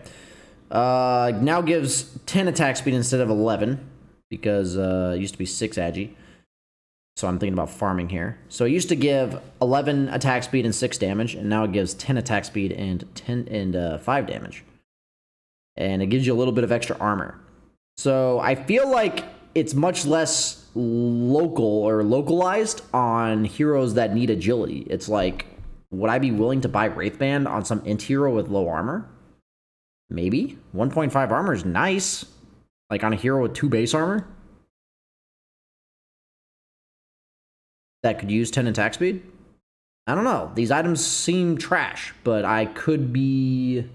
Now gives 10 attack speed instead of 11. Because it used to be 6 agi. So I'm thinking about farming here. So it used to give 11 attack speed and 6 damage. And now it gives 10 attack speed and 5 damage. And it gives you a little bit of extra armor. So I feel like it's much less local or localized on heroes that need agility. It's like, would I be willing to buy Wraithband on some int hero with low armor? Maybe. 1.5 armor is nice. Like on a hero with 2 base armor. That could use 10 attack speed? I don't know. These items seem trash, but I could be...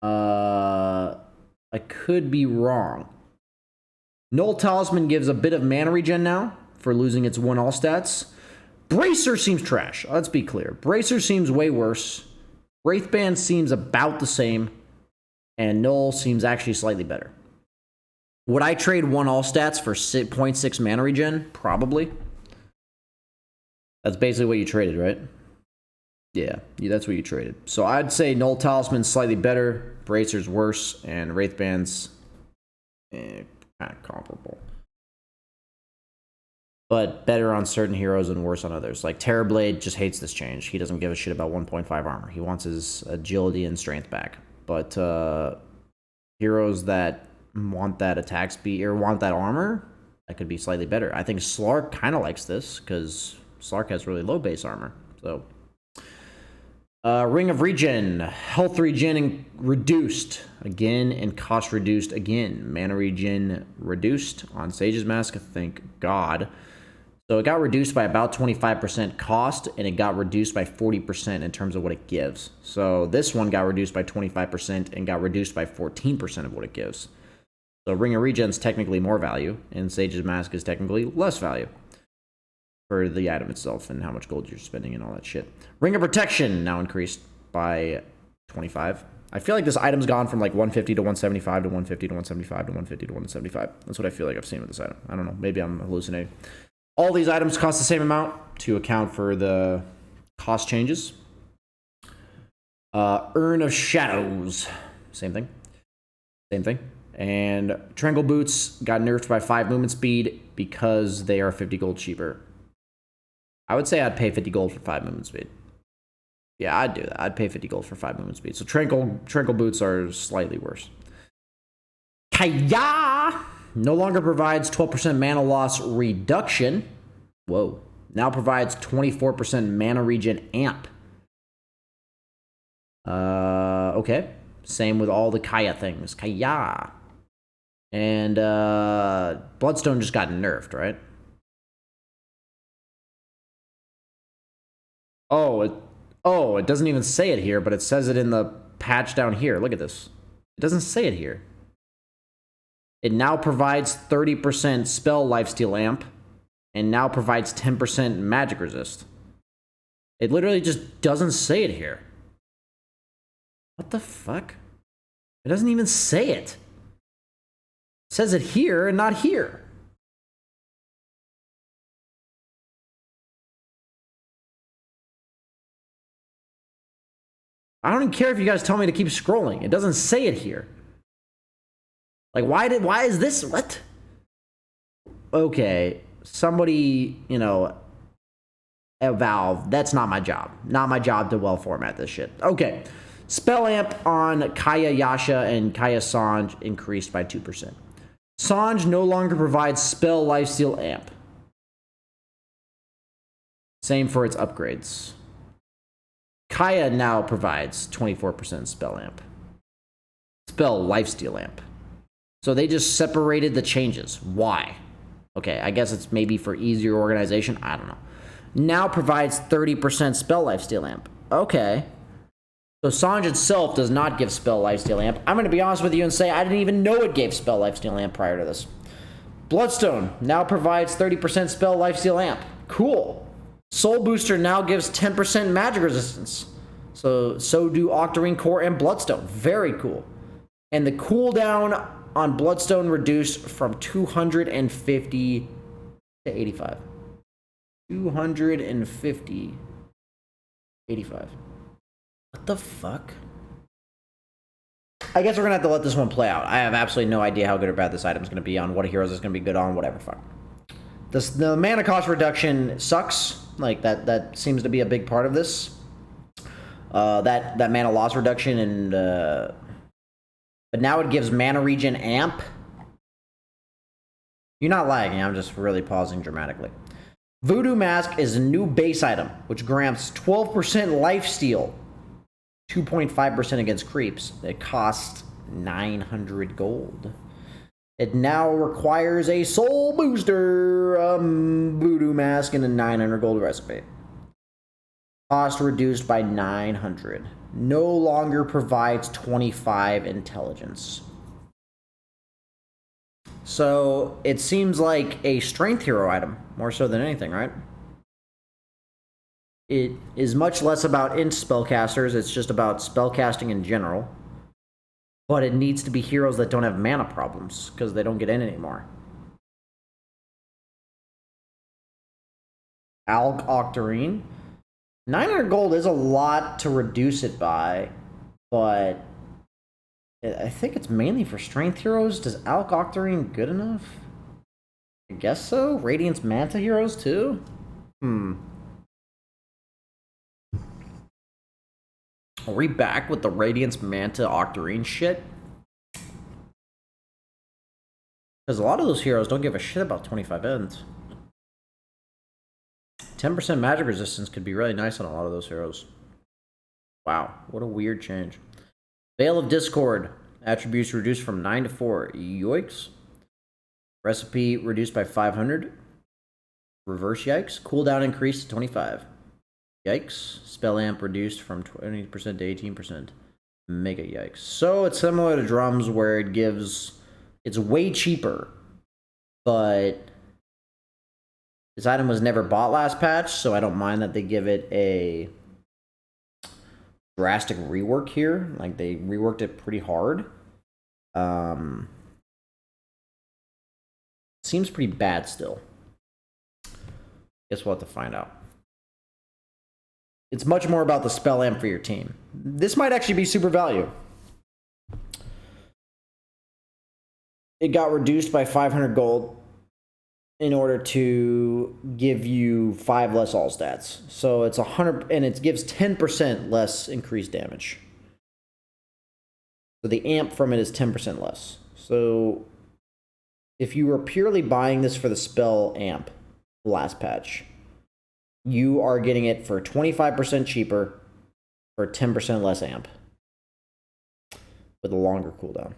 I could be wrong. Null Talisman gives a bit of mana regen now for losing its 1 all stats. Bracer seems trash. Let's be clear. Bracer seems way worse. Wraithband seems about the same. And Null seems actually slightly better. Would I trade 1 all stats for 0.6 mana regen? Probably. That's basically what you traded, right? Yeah, that's what you traded. So I'd say Null Talisman's slightly better. Bracer's worse, and Wraithband's kind of comparable. But better on certain heroes and worse on others. Like Terrorblade just hates this change. He doesn't give a shit about 1.5 armor. He wants his agility and strength back. But heroes that want that attack speed or want that armor, that could be slightly better. I think Slark kind of likes this because Slark has really low base armor. So... Ring of Regen, health regen reduced again and cost reduced again. Mana regen reduced on Sage's Mask, thank God. So it got reduced by about 25% cost, and it got reduced by 40% in terms of what it gives. So this one got reduced by 25% and got reduced by 14% of what it gives. So Ring of Regen is technically more value, and Sage's Mask is technically less value for the item itself and how much gold you're spending and all that shit. Ring of Protection now increased by 25. I feel like this item's gone from like 150 to 175 to 150 to 175 to 150 to 175. That's what I feel like I've seen with this item. I don't know. Maybe I'm hallucinating. All these items cost the same amount to account for the cost changes. Urn of Shadows. Same thing. Same thing. And Triangle Boots got nerfed by 5 movement speed because they are 50 gold cheaper. I would say I'd pay 50 gold for 5 movement speed. Yeah, I'd do that. I'd pay 50 gold for 5 movement speed. So Tranquil Boots are slightly worse. Kaya no longer provides 12% mana loss reduction. Whoa. Now provides 24% mana regen amp. Okay. Same with all the Kaya things. Kaya. And Bloodstone just got nerfed, right? Oh, it doesn't even say it here, but it says it in the patch down here. Look at this. It doesn't say it here. It now provides 30% spell lifesteal amp, and now provides 10% magic resist. It literally just doesn't say it here. What the fuck? It doesn't even say it. It says it here and not here. I don't even care if you guys tell me to keep scrolling. It doesn't say it here. Like, why is this? What? Okay, somebody, you know, at Valve, that's not my job. Not my job to well format this shit. Okay, spell amp on Kaya Yasha and Kaya Sanj increased by 2%. Sanj no longer provides spell lifesteal amp. Same for its upgrades. Kaya now provides 24% spell amp. Spell lifesteal amp. So they just separated the changes. Why? Okay, I guess it's maybe for easier organization. I don't know. Now provides 30% spell lifesteal amp. Okay. So Sanj itself does not give spell lifesteal amp. I'm going to be honest with you and say I didn't even know it gave spell lifesteal amp prior to this. Bloodstone now provides 30% spell lifesteal amp. Cool. Soul Booster now gives 10% magic resistance. So do Octarine Core and Bloodstone. Very cool. And the cooldown on Bloodstone reduced from 250 to 85. 250, 85. What the fuck? I guess we're gonna have to let this one play out. I have absolutely no idea how good or bad this item is gonna be on, what heroes it's gonna be good on, whatever. Fuck. The mana cost reduction sucks. Like that seems to be a big part of this. That mana loss reduction and but now it gives mana regen amp. You're not lagging. I'm just really pausing dramatically. Voodoo Mask is a new base item, which grants 12% lifesteal, 2.5% against creeps. It costs 900 gold. It now requires a Soul Booster, Voodoo Mask, and a 900 gold recipe. Cost reduced by 900. No longer provides 25 intelligence. So it seems like a strength hero item, more so than anything, right? It is much less about int spellcasters, it's just about spellcasting in general. But it needs to be heroes that don't have mana problems, because they don't get in anymore. Alk Octarine. 900 gold is a lot to reduce it by, but I think it's mainly for strength heroes. Does Alk Octarine good enough? I guess so. Radiance Manta heroes too? Are we back with the Radiance Manta Octarine shit? Because a lot of those heroes don't give a shit about 25 ends. 10% magic resistance could be really nice on a lot of those heroes. Wow, what a weird change. Veil of Discord. Attributes reduced from 9 to 4. Yoicks. Recipe reduced by 500. Reverse yikes. Cooldown increased to 25. Yikes. Spell amp reduced from 20% to 18%. Mega yikes. So it's similar to drums where it gives... It's way cheaper. But... this item was never bought last patch, so I don't mind that they give it a... drastic rework here. Like, they reworked it pretty hard. Seems pretty bad still. Guess we'll have to find out. It's much more about the spell amp for your team. This might actually be super value. It got reduced by 500 gold in order to give you 5 less all stats. So it's 100, and it gives 10% less increased damage. So the amp from it is 10% less. So if you were purely buying this for the spell amp last patch, you are getting it for 25% cheaper for 10% less amp with a longer cooldown.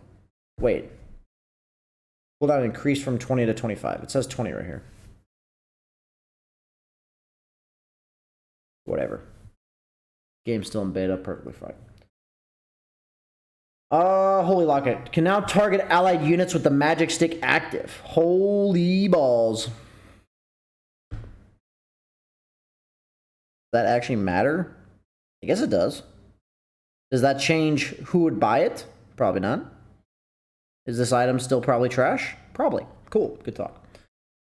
Wait. Cooldown increased from 20 to 25. It says 20 right here. Whatever. Game's still in beta, perfectly fine. Holy Locket. Can now target allied units with the magic stick active. Holy balls. Does that actually matter? I guess it does. Does that change who would buy it? Probably not. Is this item still probably trash? Probably. Cool. Good talk.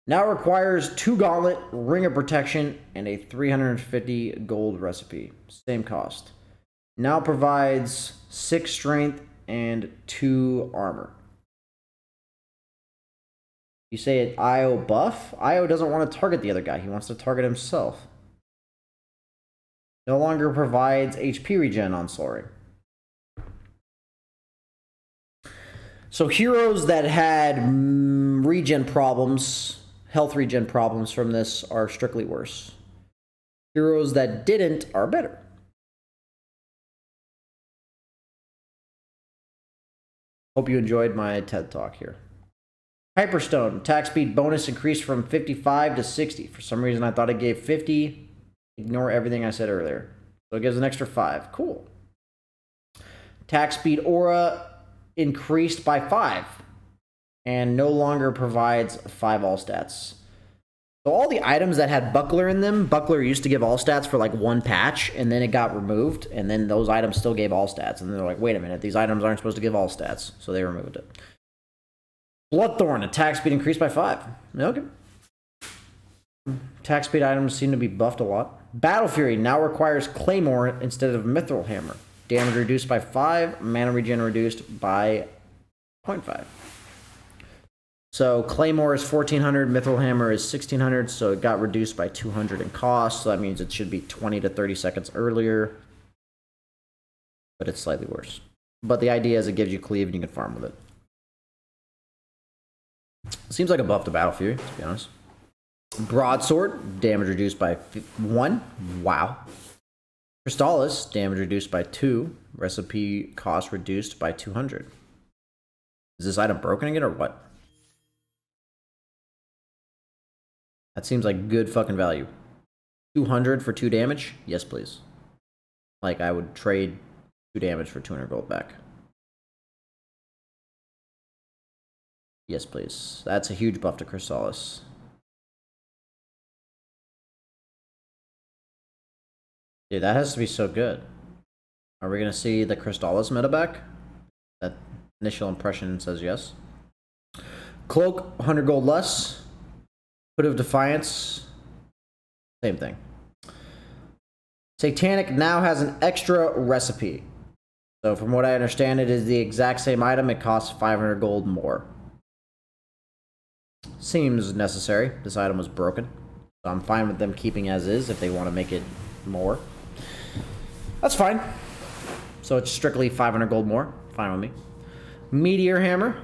Now it requires 2 gauntlet, ring of protection, and a 350 gold recipe. Same cost. Now provides 6 strength and 2 armor. You say it IO buff? IO doesn't want to target the other guy. He wants to target himself. No longer provides HP regen on Sorry. So heroes that had regen problems, health regen problems from this are strictly worse. Heroes that didn't are better. Hope you enjoyed my TED Talk here. Hyperstone, attack speed bonus increased from 55 to 60. For some reason I thought it gave 50. Ignore everything I said earlier. So it gives an extra 5. Cool. Attack speed aura increased by 5 and no longer provides 5 all stats. So all the items that had buckler in them, buckler used to give all stats for like 1 patch, and then it got removed, and then those items still gave all stats, and they're like, wait a minute, these items aren't supposed to give all stats, so they removed it. Bloodthorn, attack speed increased by 5. Okay. Attack speed items seem to be buffed a lot. Battle Fury now requires Claymore instead of Mithril Hammer. Damage reduced by 5, mana regen reduced by 0.5. So Claymore is 1400, Mithril Hammer is 1600, so it got reduced by 200 in cost, so that means it should be 20 to 30 seconds earlier. But it's slightly worse. But the idea is it gives you cleave and you can farm with it. Seems like a buff to Battle Fury, to be honest. Broadsword, damage reduced by 1. Wow. Crystallis, damage reduced by 2. Recipe cost reduced by 200. Is this item broken again or what? That seems like good fucking value. 200 for 2 damage? Yes, please. Like, I would trade 2 damage for 200 gold back. Yes, please. That's a huge buff to Crystallis. Dude, that has to be so good. Are we going to see the Crystallis meta back? That initial impression says yes. Cloak, 100 gold less. Hood of Defiance, same thing. Satanic now has an extra recipe. So from what I understand, it is the exact same item. It costs 500 gold more. Seems necessary. This item was broken. So I'm fine with them keeping as is if they want to make it more. That's fine. So it's strictly 500 gold more. Fine with me. Meteor Hammer.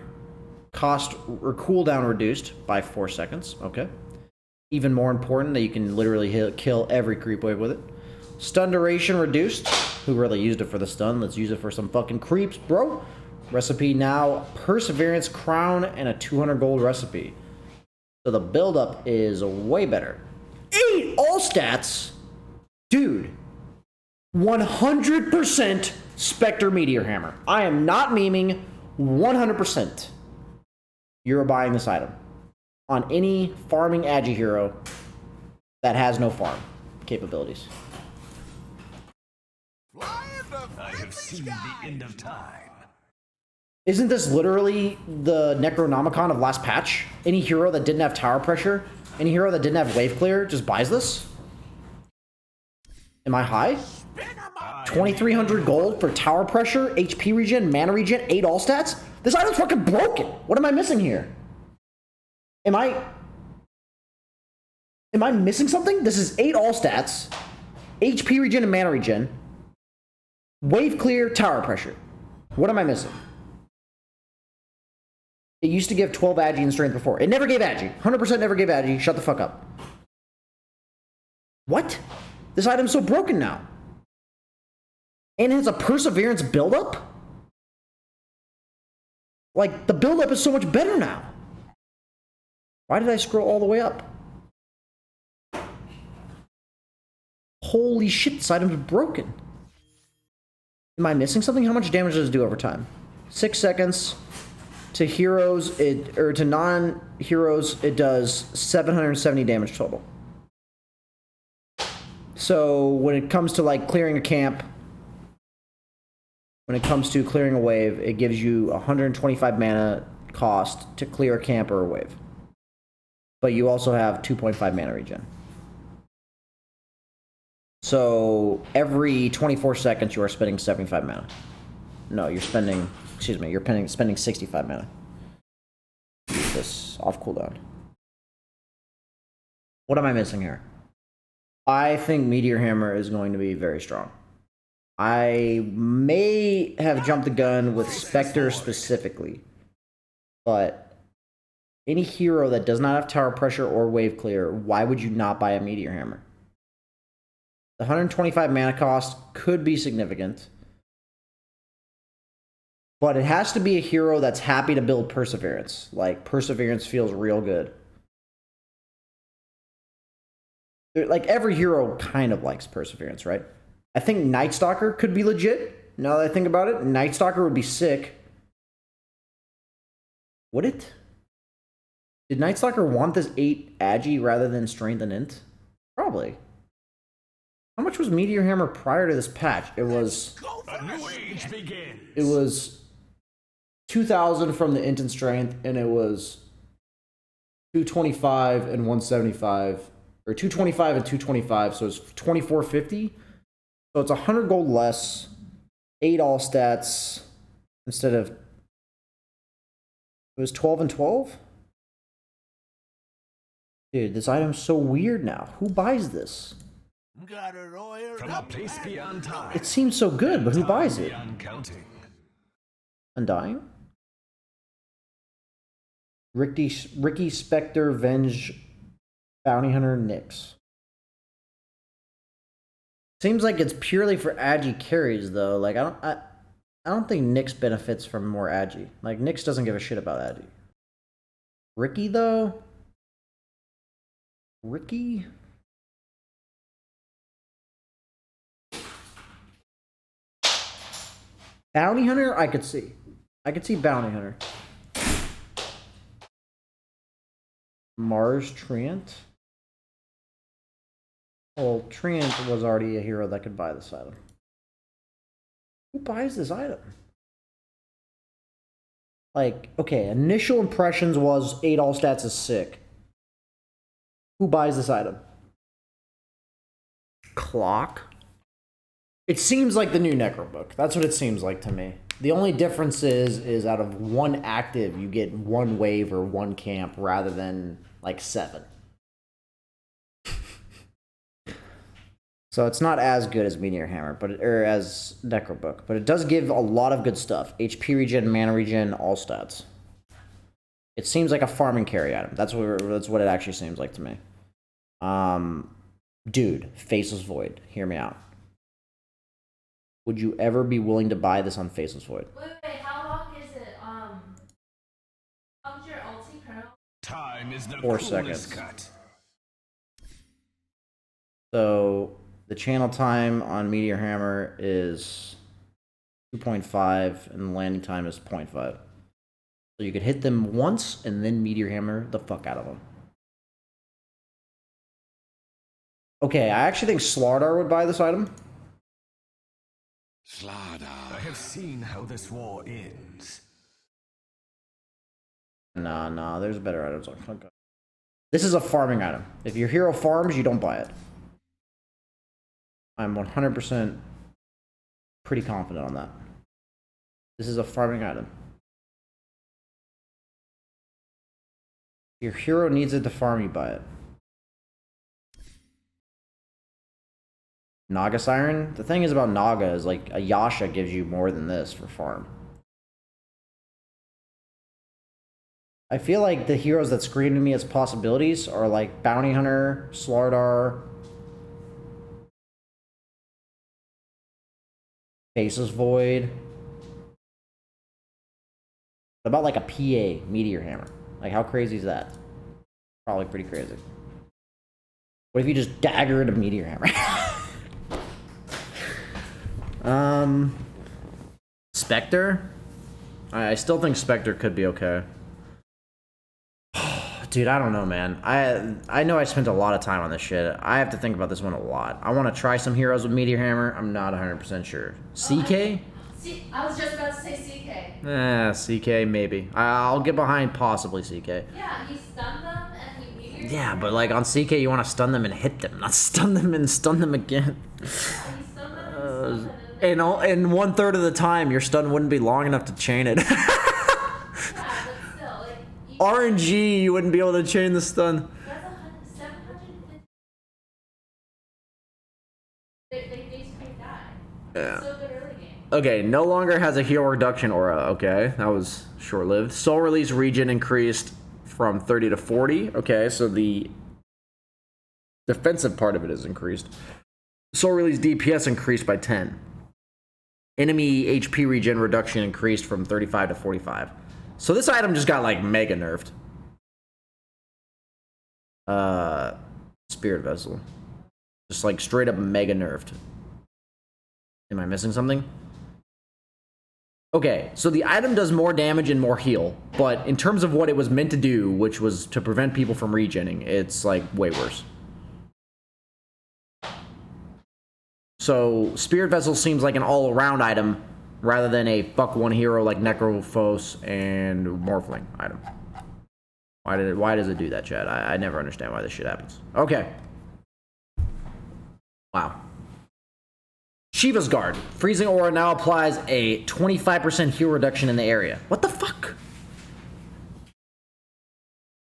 Cost or cooldown reduced by 4 seconds. Okay. Even more important that you can literally kill every creep wave with it. Stun duration reduced. Who really used it for the stun? Let's use it for some fucking creeps, bro. Recipe now. Perseverance Crown and a 200 gold recipe. So the buildup is way better. 8 all stats? Dude. 100% Spectre Meteor Hammer. I am not memeing. 100%. You're buying this item. On any farming Agi hero that has no farm capabilities.
I have seen the end of time.
Isn't this literally the Necronomicon of last patch? Any hero that didn't have tower pressure, any hero that didn't have wave clear, just buys this? Am I high? 2,300 gold for tower pressure, HP regen, mana regen, 8 all stats? This item's fucking broken. What am I missing here? Am I missing something? This is 8 all stats, HP regen and mana regen, wave clear, tower pressure. What am I missing? It used to give 12 agi and strength before. It never gave agi. 100% never gave agi. Shut the fuck up. What? This item's so broken now. And has a perseverance buildup? Like, the buildup is so much better now. Why did I scroll all the way up? Holy shit, this item is broken. Am I missing something? How much damage does it do over time? 6 seconds. To heroes, or to non-heroes, it does 770 damage total. So when it comes to like clearing a camp, when it comes to clearing a wave, it gives you 125 mana cost to clear a camp or a wave. But you also have 2.5 mana regen. So every 24 seconds you are spending 75 mana. No, you're spending, excuse me, you're spending 65 mana. Use this off cooldown. What am I missing here? I think Meteor Hammer is going to be very strong. I may have jumped the gun with Spectre specifically, but any hero that does not have tower pressure or wave clear, why would you not buy a Meteor Hammer? The 125 mana cost could be significant, but it has to be a hero that's happy to build Perseverance. Like, Perseverance feels real good. Like, every hero kind of likes Perseverance, right? I think Night Stalker could be legit. Now that I think about it, Night Stalker would be sick. Would it? Did Night Stalker want this 8 agi rather than strength and int? Probably. How much was Meteor Hammer prior to this patch? It was...
A new age begins.
It was 2,000 from the int and strength, and it was 225 and 175. Or 225 and 225, so it's 2450. So it's 100 gold less, 8 all stats, instead of... It was 12 and 12? Dude, this item's so weird now. Who buys this?
From a place beyond time.
It seems so good, but who buys it? Undying? Ricky Spectre, Venge, Bounty Hunter, Nyx. Seems like it's purely for agi carries though. Like I don't think Nyx benefits from more agi. Like Nyx doesn't give a shit about agi. Ricky though? Ricky? Bounty Hunter, I could see. I could see Bounty Hunter. Mars Treant? Well, Treant was already a hero that could buy this item. Who buys this item? Like, okay, initial impressions was 8 all stats is sick. Who buys this item? Clock? It seems like the new Necro book. That's what it seems like to me. The only difference is out of 1 active, you get 1 wave or 1 camp rather than like 7. So it's not as good as Meteor Hammer, or as Necro book, but it does give a lot of good stuff. HP regen, mana regen, all stats. It seems like a farming carry item. That's what it actually seems like to me. Dude, Faceless Void, hear me out. Would you ever be willing to buy this on Faceless Void?
Wait, how long is it? How's your ulti kernel?
Time is the
4
coolest
seconds.
cut.
So the channel time on Meteor Hammer is 2.5 and the landing time is 0.5. So you could hit them once and then Meteor Hammer the fuck out of them. Okay, I actually think Slardar would buy this item.
I have seen how this war ends.
Nah, there's better items on Funko. This is a farming item. If your hero farms, you don't buy it. I'm 100% pretty confident on that. This is a farming item. Your hero needs it to farm, you buy it. Naga Siren? The thing is about Naga is like a Yasha gives you more than this for farm. I feel like the heroes that scream to me as possibilities are like Bounty Hunter, Slardar. Faceless Void. What about like a PA Meteor Hammer? Like, how crazy is that? Probably pretty crazy. What if you just dagger at a Meteor Hammer? Spectre? I still think Spectre could be okay. Dude, I don't know, man. I know I spent a lot of time on this shit. I have to think about this one a lot. I want to try some heroes with Meteor Hammer. I'm not 100% sure. CK?
I was just about to say CK.
CK, maybe. I'll get behind possibly CK.
Yeah, he stunned them and he meteored
Yeah,
them.
but like on CK, you want to stun them and hit them, not stun them and stun them again.
Yeah, he stunned them and stunned them. And
And 1/3 of the time, your stun wouldn't be long enough to chain it.
yeah, but still, like...
RNG, you wouldn't be able to chain the stun.
That's 750. They basically die.
Yeah.
So good early game.
Okay, no longer has a heal reduction aura. Okay, that was short-lived. Soul release regen increased from 30 to 40. Okay, so the defensive part of it is increased. Soul release DPS increased by 10. Enemy HP regen reduction increased from 35 to 45. So this item just got like mega nerfed. Spirit Vessel. Just like straight up mega nerfed. Am I missing something? Okay, so the item does more damage and more heal, but in terms of what it was meant to do, which was to prevent people from regenning, it's like way worse. So Spirit Vessel seems like an all-around item rather than a fuck one hero like Necrophos and Morphling item. Why does it do that, Chad? I never understand why this shit happens. Okay. Wow. Shiva's Guard. Freezing Aura now applies a 25% heal reduction in the area. What the fuck?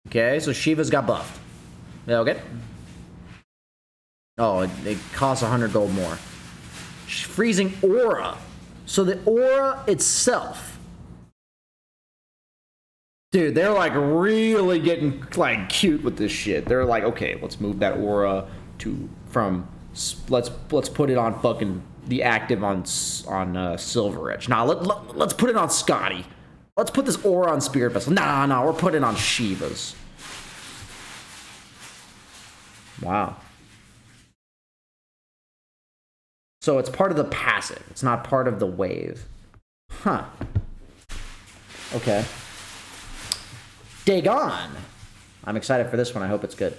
Okay, so Shiva's got buffed. Yeah, okay. Oh, it costs 100 gold more. Freezing Aura. So the aura itself. Dude, they're like really getting like cute with this shit. They're like, okay, let's move that aura let's put it on fucking the active on Silver Edge. Nah, let's put it on Scotty. Let's put this aura on Spirit Vessel. Nah, we're putting it on Shiva's. Wow. So it's part of the passive. It's not part of the wave. Huh. Okay. Dagon. I'm excited for this one. I hope it's good.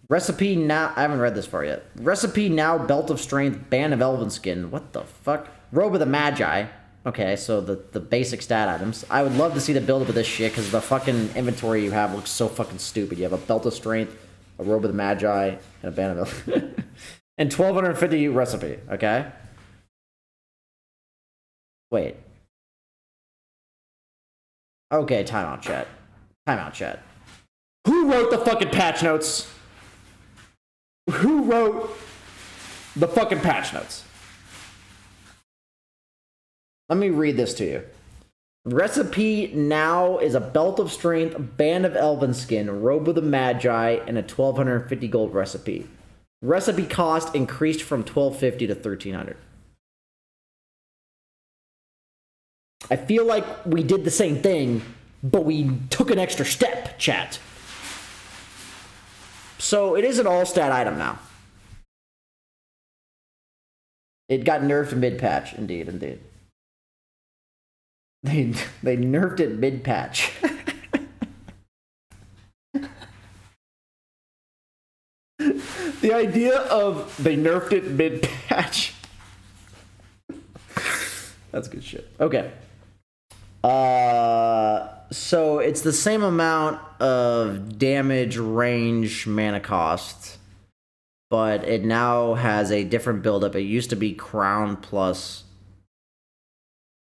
Recipe now... I haven't read this far yet. Recipe now Belt of Strength, Band of Elven Skin. What the fuck? Robe of the Magi. Okay, so the basic stat items. I would love to see the build-up of this shit because the fucking inventory you have looks so fucking stupid. You have a Belt of Strength, a Robe of the Magi, and a Band of Elven... And 1250 recipe, okay? Wait. Okay, timeout chat. Timeout chat. Who wrote the fucking patch notes? Who wrote the fucking patch notes? Let me read this to you. Recipe now is a Belt of Strength, Band of Elven Skin, Robe of the Magi, and a 1250 gold recipe. Recipe cost increased from 1250 to 1300. I feel like we did the same thing, but we took an extra step, chat. So it is an all-stat item now. It got nerfed mid-patch, indeed. They nerfed it mid-patch. The idea of they nerfed it mid-patch. That's good shit. Okay. So it's the same amount of damage, range, mana cost, but it now has a different build-up. It used to be Crown plus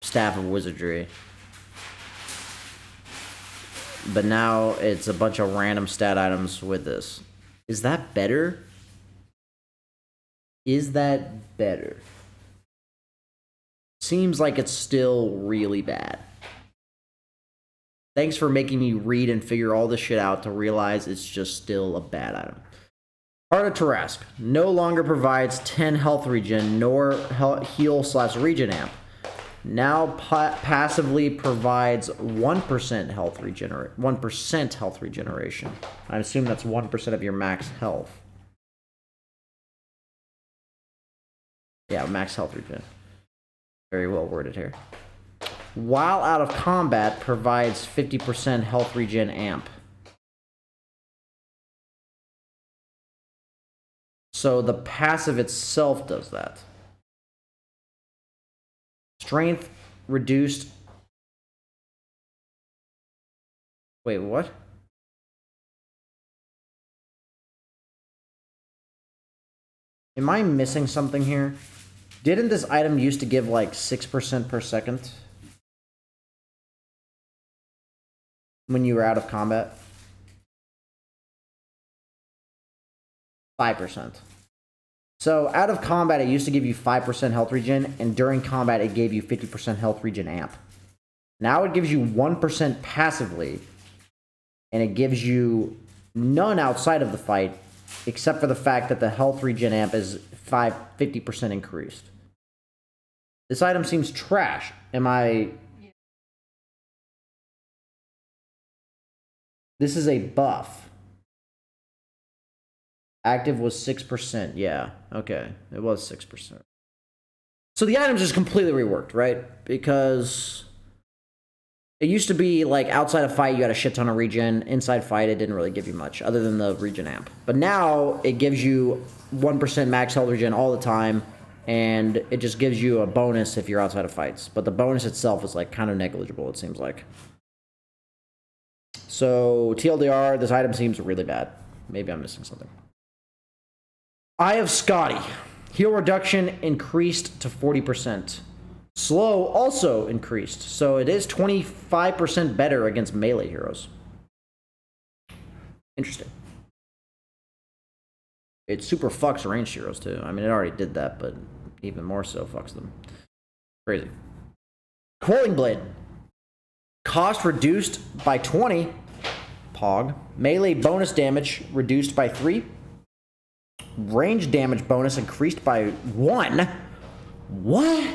Staff of Wizardry. But now it's a bunch of random stat items with this. Is that better? Is that better? Seems like it's still really bad. Thanks for making me read and figure all this shit out to realize it's just still a bad item. Heart of Tarask no longer provides 10 health regen nor heal/regen amp. Now passively provides 1% health regeneration. 1% health regeneration. I assume that's 1% of your max health. Yeah, max health regen. Very well worded here. While out of combat, provides 50% health regen amp. So the passive itself does that. Strength reduced. Wait, what? Am I missing something here? Didn't this item used to give like 6% per second? When you were out of combat? 5%. So out of combat, it used to give you 5% health regen, and during combat, it gave you 50% health regen amp. Now it gives you 1% passively, and it gives you none outside of the fight, except for the fact that the health regen amp is 50% increased. This item seems trash. Am I... This is a buff. Active was 6%. Yeah, okay. It was 6%. So the item's just completely reworked, right? Because it used to be like outside of fight, you had a shit ton of regen. Inside fight, it didn't really give you much other than the regen amp. But now it gives you 1% max health regen all the time. And it just gives you a bonus if you're outside of fights. But the bonus itself is like kind of negligible, it seems like. So TLDR, this item seems really bad. Maybe I'm missing something. Eye of Scotty. Heal reduction increased to 40%. Slow also increased. So it is 25% better against melee heroes. Interesting. It super fucks ranged heroes too. I mean, it already did that, but even more so fucks them. Crazy. Coiling Blade. Cost reduced by 20. Pog. Melee bonus damage reduced by 3. Range damage bonus increased by 1. What?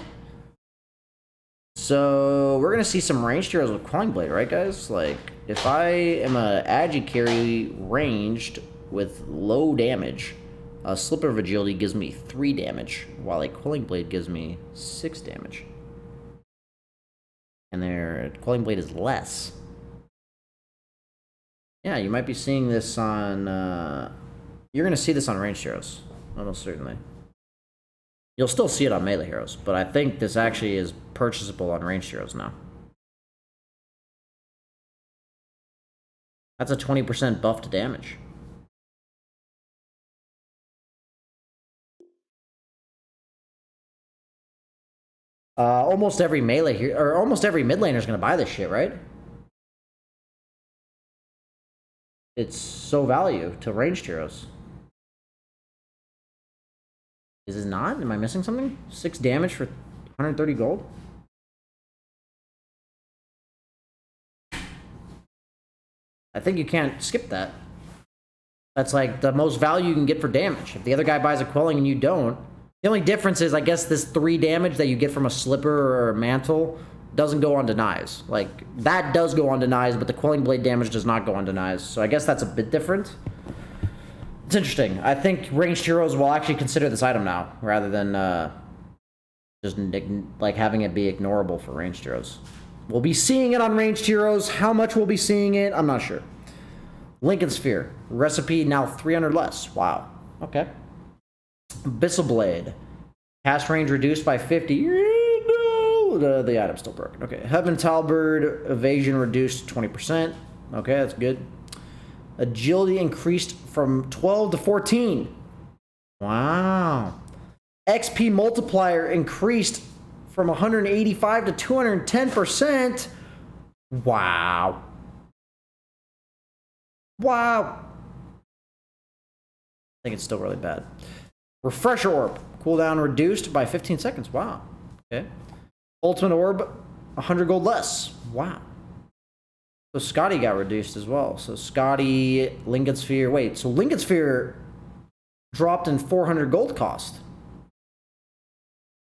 So we're gonna see some ranged heroes with Coiling Blade, right, guys? Like, if I am a agi carry ranged with low damage, a Slipper of Agility gives me 3 damage, while a Coiling Blade gives me 6 damage. And their Coiling Blade is less. Yeah, you might be seeing this on... You're going to see this on ranged heroes, almost certainly. You'll still see it on melee heroes, but I think this actually is purchasable on ranged heroes now. That's a 20% buff to damage. Almost every melee here, or almost every mid laner is going to buy this shit, right? It's so value to ranged heroes. Is it not? Am I missing something? 6 damage for 130 gold? I think you can't skip that. That's like the most value you can get for damage. If the other guy buys a Quelling and you don't, the only difference is, I guess, this 3 damage that you get from a Slipper or a Mantle doesn't go on denies. Like, that does go on denies, but the Quelling Blade damage does not go on denies. So I guess that's a bit different. It's interesting. I think ranged heroes will actually consider this item now, rather than just like having it be ignorable for ranged heroes. We'll be seeing it on ranged heroes. How much we'll be seeing it, I'm not sure. Lincoln Sphere. Recipe now 300 less. Wow. Okay. Abyssal Blade. Cast range reduced by 50. No! The item's still broken. Okay. Heaven Talberd. Evasion reduced 20%. Okay, that's good. Agility increased from 12 to 14. Wow. XP multiplier increased from 185 to 210%. Wow. Wow. I think it's still really bad. Refresher Orb. Cooldown reduced by 15 seconds. Wow. Okay. Ultimate Orb, 100 gold less. Wow. So Scotty got reduced as well. So Scotty, Lincoln Sphere. Wait, so Lincoln Sphere dropped in 400 gold cost.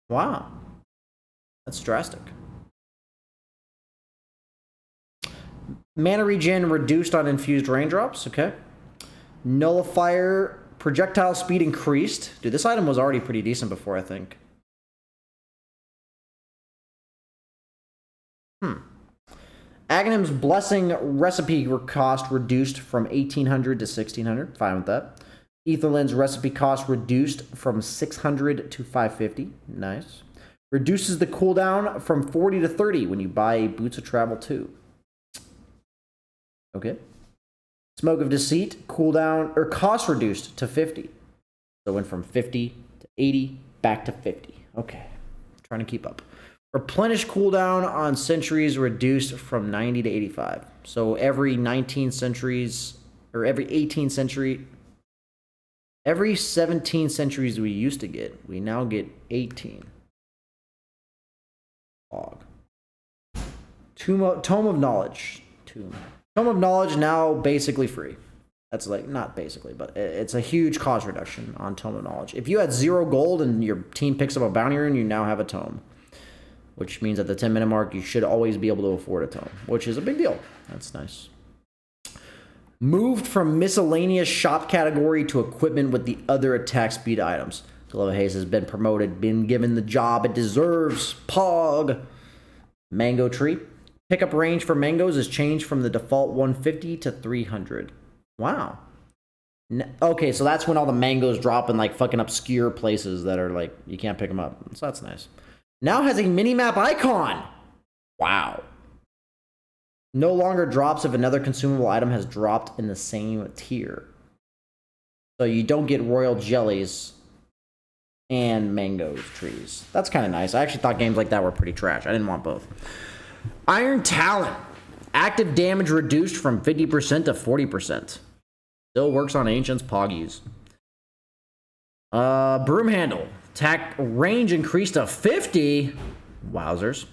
Wow. That's drastic. Mana regen reduced on infused raindrops. Okay. Nullifier projectile speed increased. Dude, this item was already pretty decent before, I think. Aghanim's Blessing recipe cost reduced from 1800 to 1600. Fine with that. Etherlin's recipe cost reduced from 600 to 550. Nice. Reduces the cooldown from 40 to 30 when you buy Boots of Travel 2. Okay. Smoke of Deceit, cooldown, or cost reduced to 50. So went from 50 to 80, back to 50. Okay. Trying to keep up. Replenish cooldown on centuries reduced from 90 to 85. So every 19 centuries, or every 18 century, every 17 centuries we used to get, we now get 18. Log. Tome of Knowledge. Tome of Knowledge now basically free. That's like, not basically, but it's a huge cost reduction on Tome of Knowledge. If you had 0 gold and your team picks up a bounty rune, you now have a tome. Which means at the 10-minute mark, you should always be able to afford a tome, which is a big deal. That's nice. Moved from miscellaneous shop category to equipment with the other attack speed items. Glove of Haze has been promoted, been given the job it deserves. Pog. Mango Tree. Pickup range for mangoes is changed from the default 150 to 300. Wow. Okay, so that's when all the mangoes drop in like fucking obscure places that are like, you can't pick them up. So that's nice. Now has a mini-map icon. Wow. No longer drops if another consumable item has dropped in the same tier. So you don't get royal jellies and mango trees. That's kind of nice. I actually thought games like that were pretty trash. I didn't want both. Iron Talon. Active damage reduced from 50% to 40%. Still works on Ancients, Poggies. Broom Handle. Attack range increased to 50. Wowzers.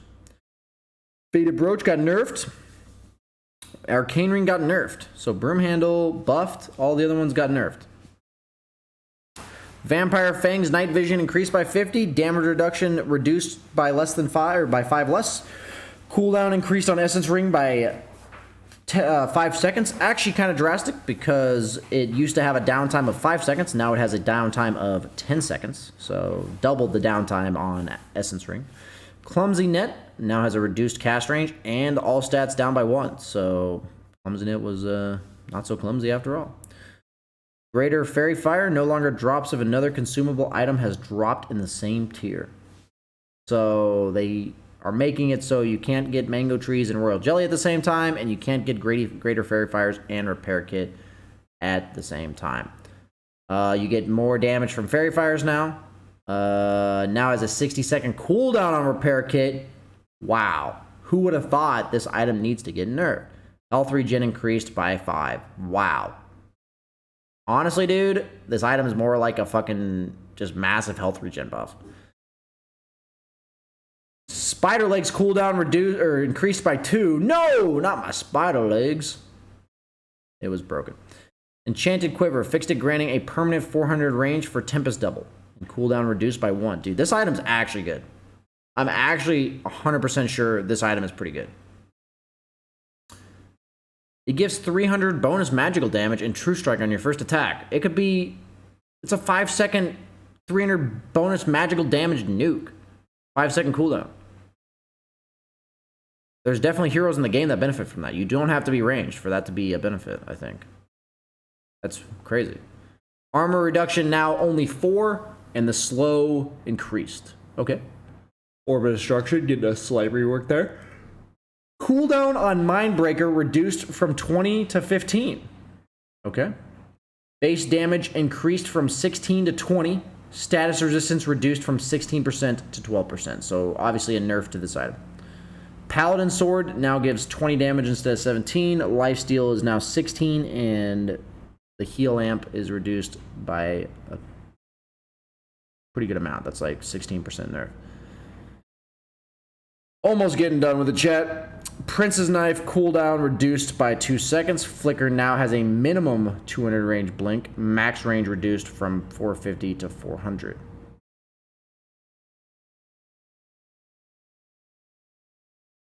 Faded Brooch got nerfed. Arcane Ring got nerfed. So Broom Handle buffed. All the other ones got nerfed. Vampire Fang's Night Vision increased by 50. Damage reduction reduced by less than 5, or by 5 less. Cooldown increased on Essence Ring by 5 seconds. Actually kind of drastic because it used to have a downtime of 5 seconds. Now it has a downtime of 10 seconds. So doubled the downtime on Essence Ring. Clumsy Net now has a reduced cast range and all stats down by 1. So Clumsy Net was not so clumsy after all. Greater Fairy Fire no longer drops if another consumable item has dropped in the same tier. So they are making it so you can't get mango trees and royal jelly at the same time, and you can't get greater fairy fires and repair kit at the same time. You get more damage from fairy fires now. Now has a 60-second cooldown on repair kit. Wow. Who would have thought this item needs to get nerfed? Health regen increased by 5. Wow. Honestly, dude, this item is more like a fucking just massive health regen buff. Spider legs cooldown reduced or increased by 2. No, not my spider legs. It was broken. Enchanted Quiver fixed it, granting a permanent 400 range for Tempest Double. And cooldown reduced by 1. Dude, this item's actually good. I'm actually 100% sure this item is pretty good. It gives 300 bonus magical damage and True Strike on your first attack. It could be... It's a 5-second 300 bonus magical damage nuke. 5-second cooldown. There's definitely heroes in the game that benefit from that. You don't have to be ranged for that to be a benefit, I think. That's crazy. Armor reduction now only 4, and the slow increased. Okay. Orbit Destruction, getting a slight rework there. Cooldown on Mindbreaker reduced from 20 to 15. Okay. Base damage increased from 16 to 20. Status resistance reduced from 16% to 12%. So obviously a nerf to this item. Paladin Sword now gives 20 damage instead of 17. Lifesteal is now 16, and the heal amp is reduced by a pretty good amount. That's like 16% nerf. Almost getting done with the chat. Prince's Knife cooldown reduced by 2 seconds. Flicker now has a minimum 200 range blink. Max range reduced from 450 to 400.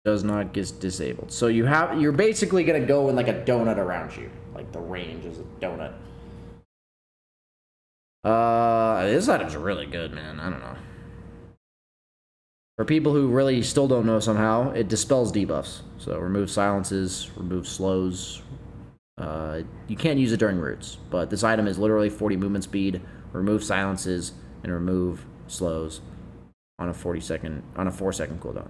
Does not get disabled. So you're basically gonna go in like a donut around you. Like the range is a donut. This item's really good, man. I don't know. For people who really still don't know somehow, it dispels debuffs. So remove silences, remove slows. You can't use it during roots, but this item is literally 40 movement speed, remove silences, and remove slows on a 4-second cooldown.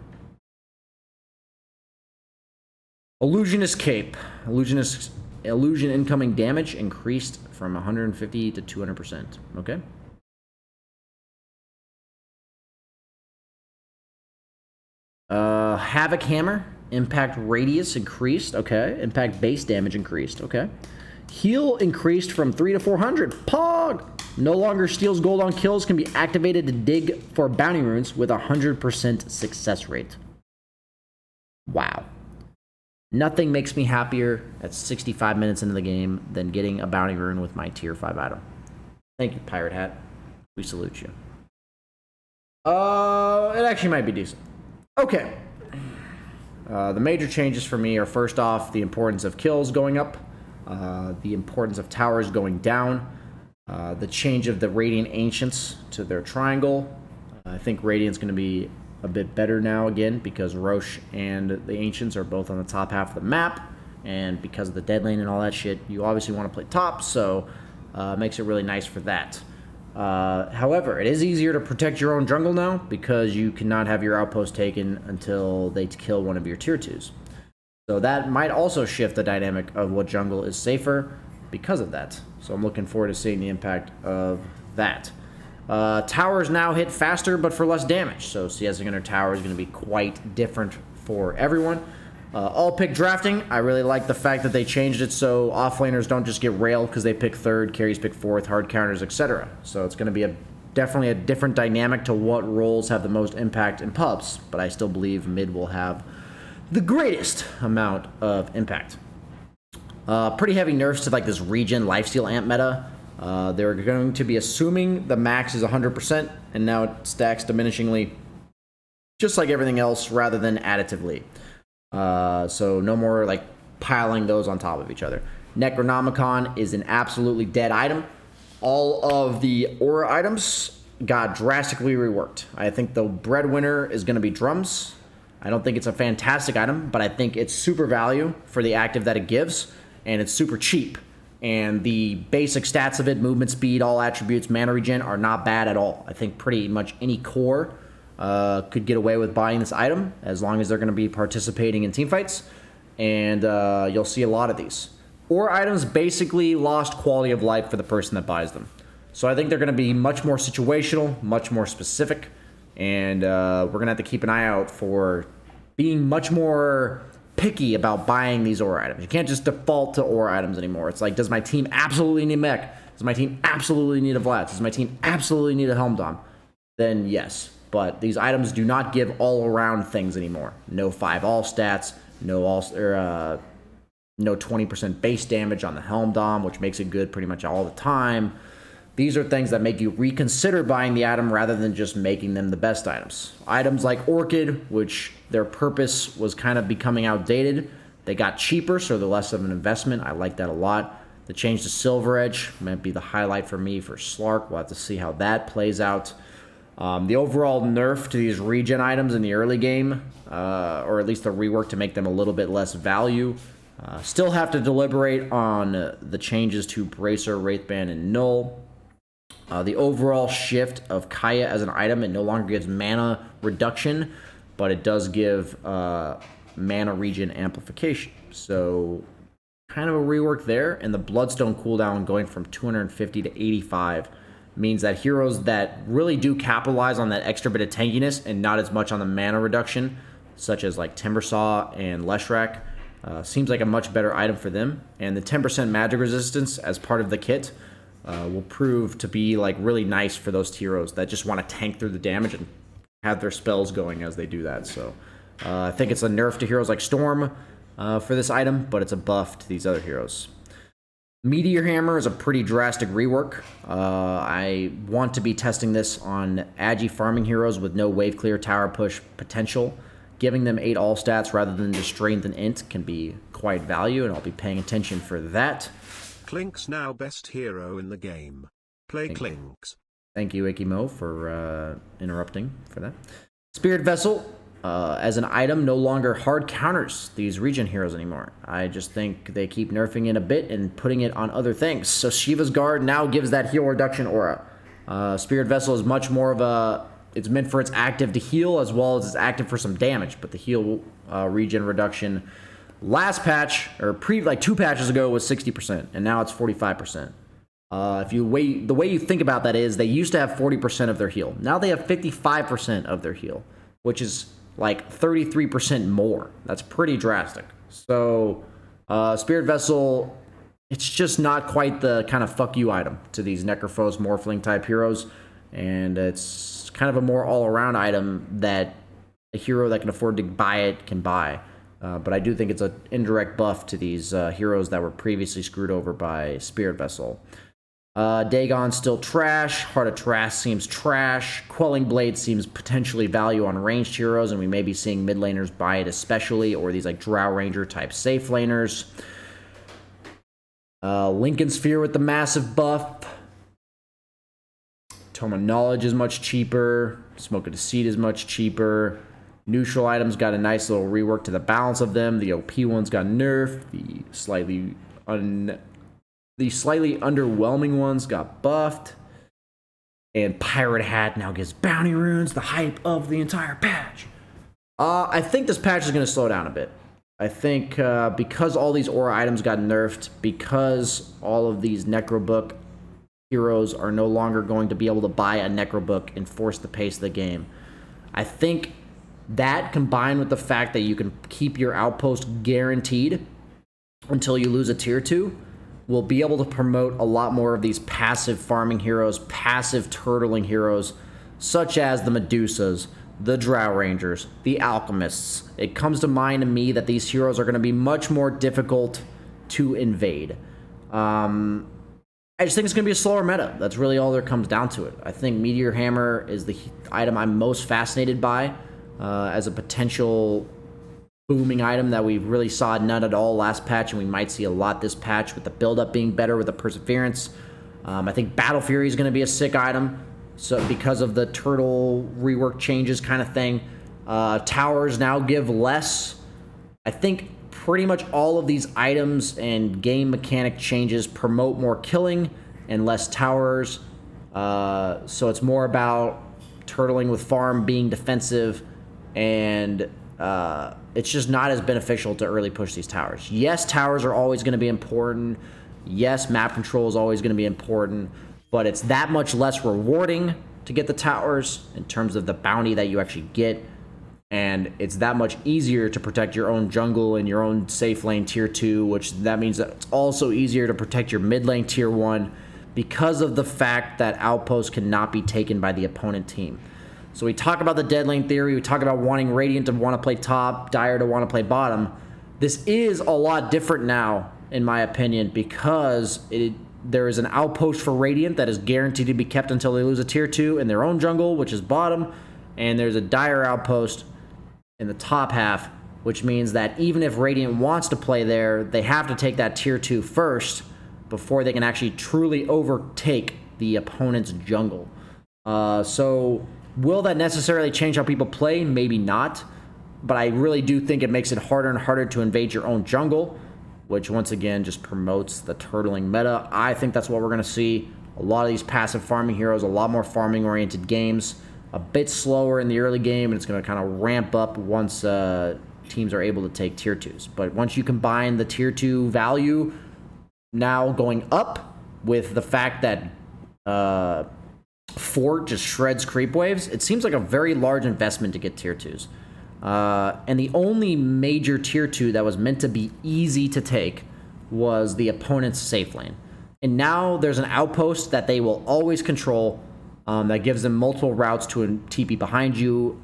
Illusionist Cape. Illusion incoming damage increased from 150 to 200%. Okay. Havoc Hammer. Impact radius increased. Okay. Impact base damage increased. Okay. Heal increased from 3 to 400. Pog! No longer steals gold on kills. Can be activated to dig for bounty runes with 100% success rate. Wow. Nothing makes me happier at 65 minutes into the game than getting a bounty rune with my tier 5 item. Thank you, Pirate Hat. We salute you. It actually might be decent. Okay. The major changes for me are, first off, the importance of kills going up, the importance of towers going down, the change of the Radiant Ancients to their triangle. I think Radiant's going to be a bit better now again because Roche and the Ancients are both on the top half of the map, and because of the dead lane and all that shit, you obviously want to play top, so it makes it really nice for that. However, it is easier to protect your own jungle now because you cannot have your outpost taken until they kill one of your tier 2s. So that might also shift the dynamic of what jungle is safer because of that. So I'm looking forward to seeing the impact of that. Towers now hit faster but for less damage, so CSing under tower is going to be quite different for everyone. All pick drafting, I really like the fact that they changed it so offlaners don't just get railed because they pick 3rd, carries pick 4th, hard counters, etc. So it's going to be definitely a different dynamic to what roles have the most impact in pubs, but I still believe mid will have the greatest amount of impact. Pretty heavy nerfs to like this regen lifesteal amp meta. They're going to be assuming the max is 100%, and now it stacks diminishingly, just like everything else, rather than additively. So no more like piling those on top of each other. Necronomicon is an absolutely dead item. All of the aura items got drastically reworked. I think the breadwinner is going to be drums. I don't think it's a fantastic item, but I think it's super value for the active that it gives, and it's super cheap. And the basic stats of it, movement speed, all attributes, mana regen, are not bad at all. I think pretty much any core could get away with buying this item as long as they're going to be participating in teamfights. And you'll see a lot of these. Or items basically lost quality of life for the person that buys them. So I think they're going to be much more situational, much more specific. And we're going to have to keep an eye out for being much more picky about buying these aura items. You can't just default to aura items anymore. It's like, does my team absolutely need mech? Does my team absolutely need a Vlad? Does my team absolutely need a Helm Dom? Then yes. But these items do not give all-around things anymore. No 5-all stats, no 20% base damage on the Helm Dom, which makes it good pretty much all the time. These are things that make you reconsider buying the item rather than just making them the best items. Items like Orchid, which their purpose was kind of becoming outdated, they got cheaper, so they're less of an investment. I like that a lot. The change to Silver Edge might be the highlight for me for Slark. We'll have to see how that plays out. The overall nerf to these regen items in the early game, or at least the rework to make them a little bit less value. Still have to deliberate on the changes to Bracer, Wraithband, and Null. The overall shift of Kaya as an item, it no longer gives mana reduction, but it does give mana regen amplification. So kind of a rework there. And the Bloodstone cooldown going from 250 to 85 means that heroes that really do capitalize on that extra bit of tankiness and not as much on the mana reduction, such as like Timbersaw and Leshrac, seems like a much better item for them. And the 10% magic resistance as part of the kit will prove to be like really nice for those heroes that just want to tank through the damage and have their spells going as they do that. So I think it's a nerf to heroes like Storm for this item, but it's a buff to these other heroes. Meteor Hammer is a pretty drastic rework. I want to be testing this on agi farming heroes with no wave clear tower push potential. Giving them 8 all stats rather than just strength and int can be quite value, and I'll be paying attention for that.
Clink's now best hero in the game. Play Clinks.
Thank you, Ikimo, for interrupting for that. Spirit Vessel, as an item, no longer hard counters these regen heroes anymore. I just think they keep nerfing it a bit and putting it on other things. So Shiva's Guard now gives that heal reduction aura. Spirit Vessel is much more of a... It's meant for its active to heal as well as it's active for some damage, but the heal regen reduction last patch, or like 2 patches ago, was 60%, and now it's 45%. The way you think about that is they used to have 40% of their heal. Now they have 55% of their heal, which is like 33% more. That's pretty drastic. So Spirit Vessel, it's just not quite the kind of fuck you item to these Necrophos Morphling type heroes, and it's kind of a more all-around item that a hero that can afford to buy it can buy. But I do think it's an indirect buff to these heroes that were previously screwed over by Spirit Vessel. Dagon's still trash. Heart of Trash seems trash. Quelling Blade seems potentially value on ranged heroes, and we may be seeing mid laners buy it especially, or these like Drow Ranger type safe laners. Lincoln Sphere with the massive buff. Tome of Knowledge is much cheaper. Smoke of Deceit is much cheaper. Neutral items got a nice little rework to the balance of them. The OP ones got nerfed. The slightly underwhelming ones got buffed. And Pirate Hat now gives bounty runes, the hype of the entire patch. I think this patch is going to slow down a bit. I think because all these aura items got nerfed, because all of these Necrobook heroes are no longer going to be able to buy a Necrobook and force the pace of the game. I think that, combined with the fact that you can keep your Outpost guaranteed until you lose a tier 2, will be able to promote a lot more of these passive farming heroes, passive turtling heroes, such as the Medusas, the Drow Rangers, the Alchemists. It comes to mind to me that these heroes are going to be much more difficult to invade. I just think it's going to be a slower meta. That's really all there comes down to it. I think Meteor Hammer is the item I'm most fascinated by as a potential booming item that we really saw none at all last patch, and we might see a lot this patch with the build-up being better with the Perseverance. I think Battle Fury is going to be a sick item, so because of the turtle rework changes kind of thing. Towers now give less. I think pretty much all of these items and game mechanic changes promote more killing and less towers. So it's more about turtling with farm being defensive, and it's just not as beneficial to early push these towers. Yes, towers are always going to be important. Yes, map control is always going to be important, but it's that much less rewarding to get the towers in terms of the bounty that you actually get. And it's that much easier to protect your own jungle and your own safe lane tier 2, which that means that it's also easier to protect your mid lane tier 1 because of the fact that Outpost cannot be taken by the opponent team. So we talk about the dead lane theory, we talk about wanting Radiant to want to play top, Dire to want to play bottom. This is a lot different now, in my opinion, because there is an Outpost for Radiant that is guaranteed to be kept until they lose a tier 2 in their own jungle, which is bottom, and there's a Dire Outpost in the top half, which means that even if Radiant wants to play there, they have to take that tier 2 first before they can actually truly overtake the opponent's jungle. So will that necessarily change how people play? Maybe not, but I really do think it makes it harder and harder to invade your own jungle, which once again just promotes the turtling meta. I think that's what we're going to see. A lot of these passive farming heroes, a lot more farming oriented games, a bit slower in the early game, and it's going to kind of ramp up once teams are able to take tier 2s. But once you combine the tier 2 value now going up with the fact that Fort just shreds creep waves, it seems like a very large investment to get tier 2s. And the only major tier 2 that was meant to be easy to take was the opponent's safe lane. And now there's an Outpost that they will always control. that gives them multiple routes to TP behind you,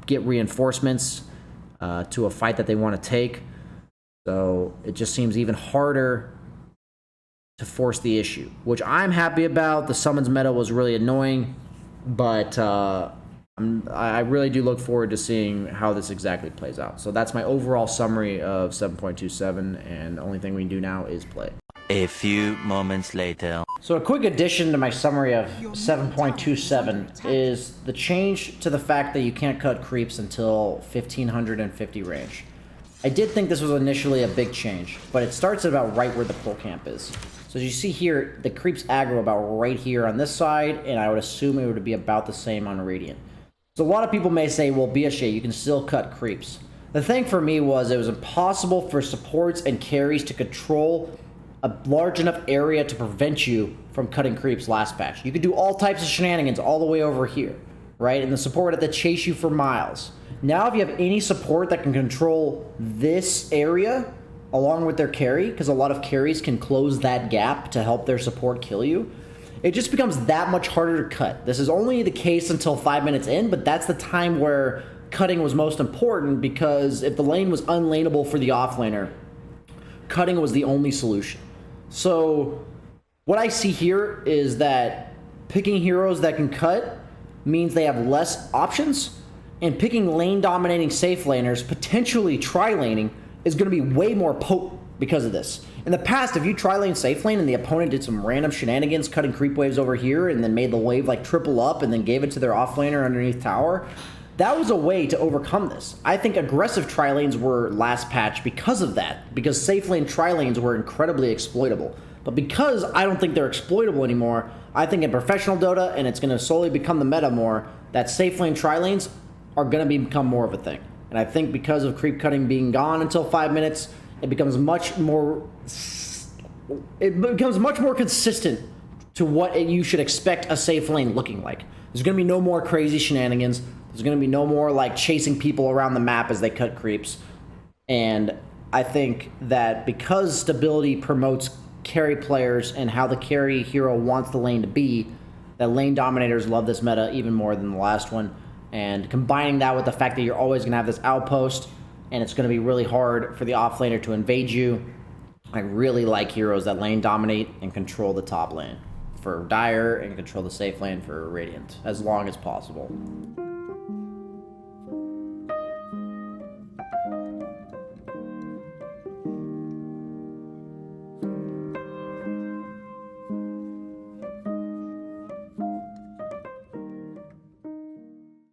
get reinforcements to a fight that they want to take. So it just seems even harder to force the issue, which I'm happy about. The summons meta was really annoying, but I really do look forward to seeing how this exactly plays out. So that's my overall summary of 7.27, and the only thing we can do now is play.
A few moments later.
So a quick addition to my summary of 7.27 is the change to the fact that you can't cut creeps until 1550 range. I did think this was initially a big change, but it starts at about right where the pull camp is. So as you see here, the creeps aggro about right here on this side, and I would assume it would be about the same on Radiant. So a lot of people may say, well, BSJ, you can still cut creeps. The thing for me was it was impossible for supports and carries to control a large enough area to prevent you from cutting creeps last patch. You could do all types of shenanigans all the way over here, right? And the support had to chase you for miles. Now if you have any support that can control this area along with their carry, because a lot of carries can close that gap to help their support kill you, it just becomes that much harder to cut. This is only the case until 5 minutes in, but that's the time where cutting was most important, because if the lane was unlaneable for the offlaner, cutting was the only solution. So what I see here is that picking heroes that can cut means they have less options, and picking lane dominating safe laners, potentially tri-laning, is going to be way more potent because of this. In the past, if you tri-lane safe lane and the opponent did some random shenanigans, cutting creep waves over here and then made the wave like triple up and then gave it to their offlaner underneath tower, that was a way to overcome this. I think aggressive tri-lanes were last patch because of that, because safe lane tri-lanes were incredibly exploitable. But because I don't think they're exploitable anymore, I think in professional Dota, and it's going to slowly become the meta more, that safe lane tri-lanes are going to become more of a thing. And I think because of creep cutting being gone until 5 minutes, it becomes much more consistent to what you should expect a safe lane looking like. There's going to be no more crazy shenanigans. There's going to be no more like chasing people around the map as they cut creeps. And I think that because stability promotes carry players and how the carry hero wants the lane to be, that lane dominators love this meta even more than the last one. And combining that with the fact that you're always going to have this outpost, and it's going to be really hard for the offlaner to invade you, I really like heroes that lane dominate and control the top lane for Dire and control the safe lane for Radiant as long as possible.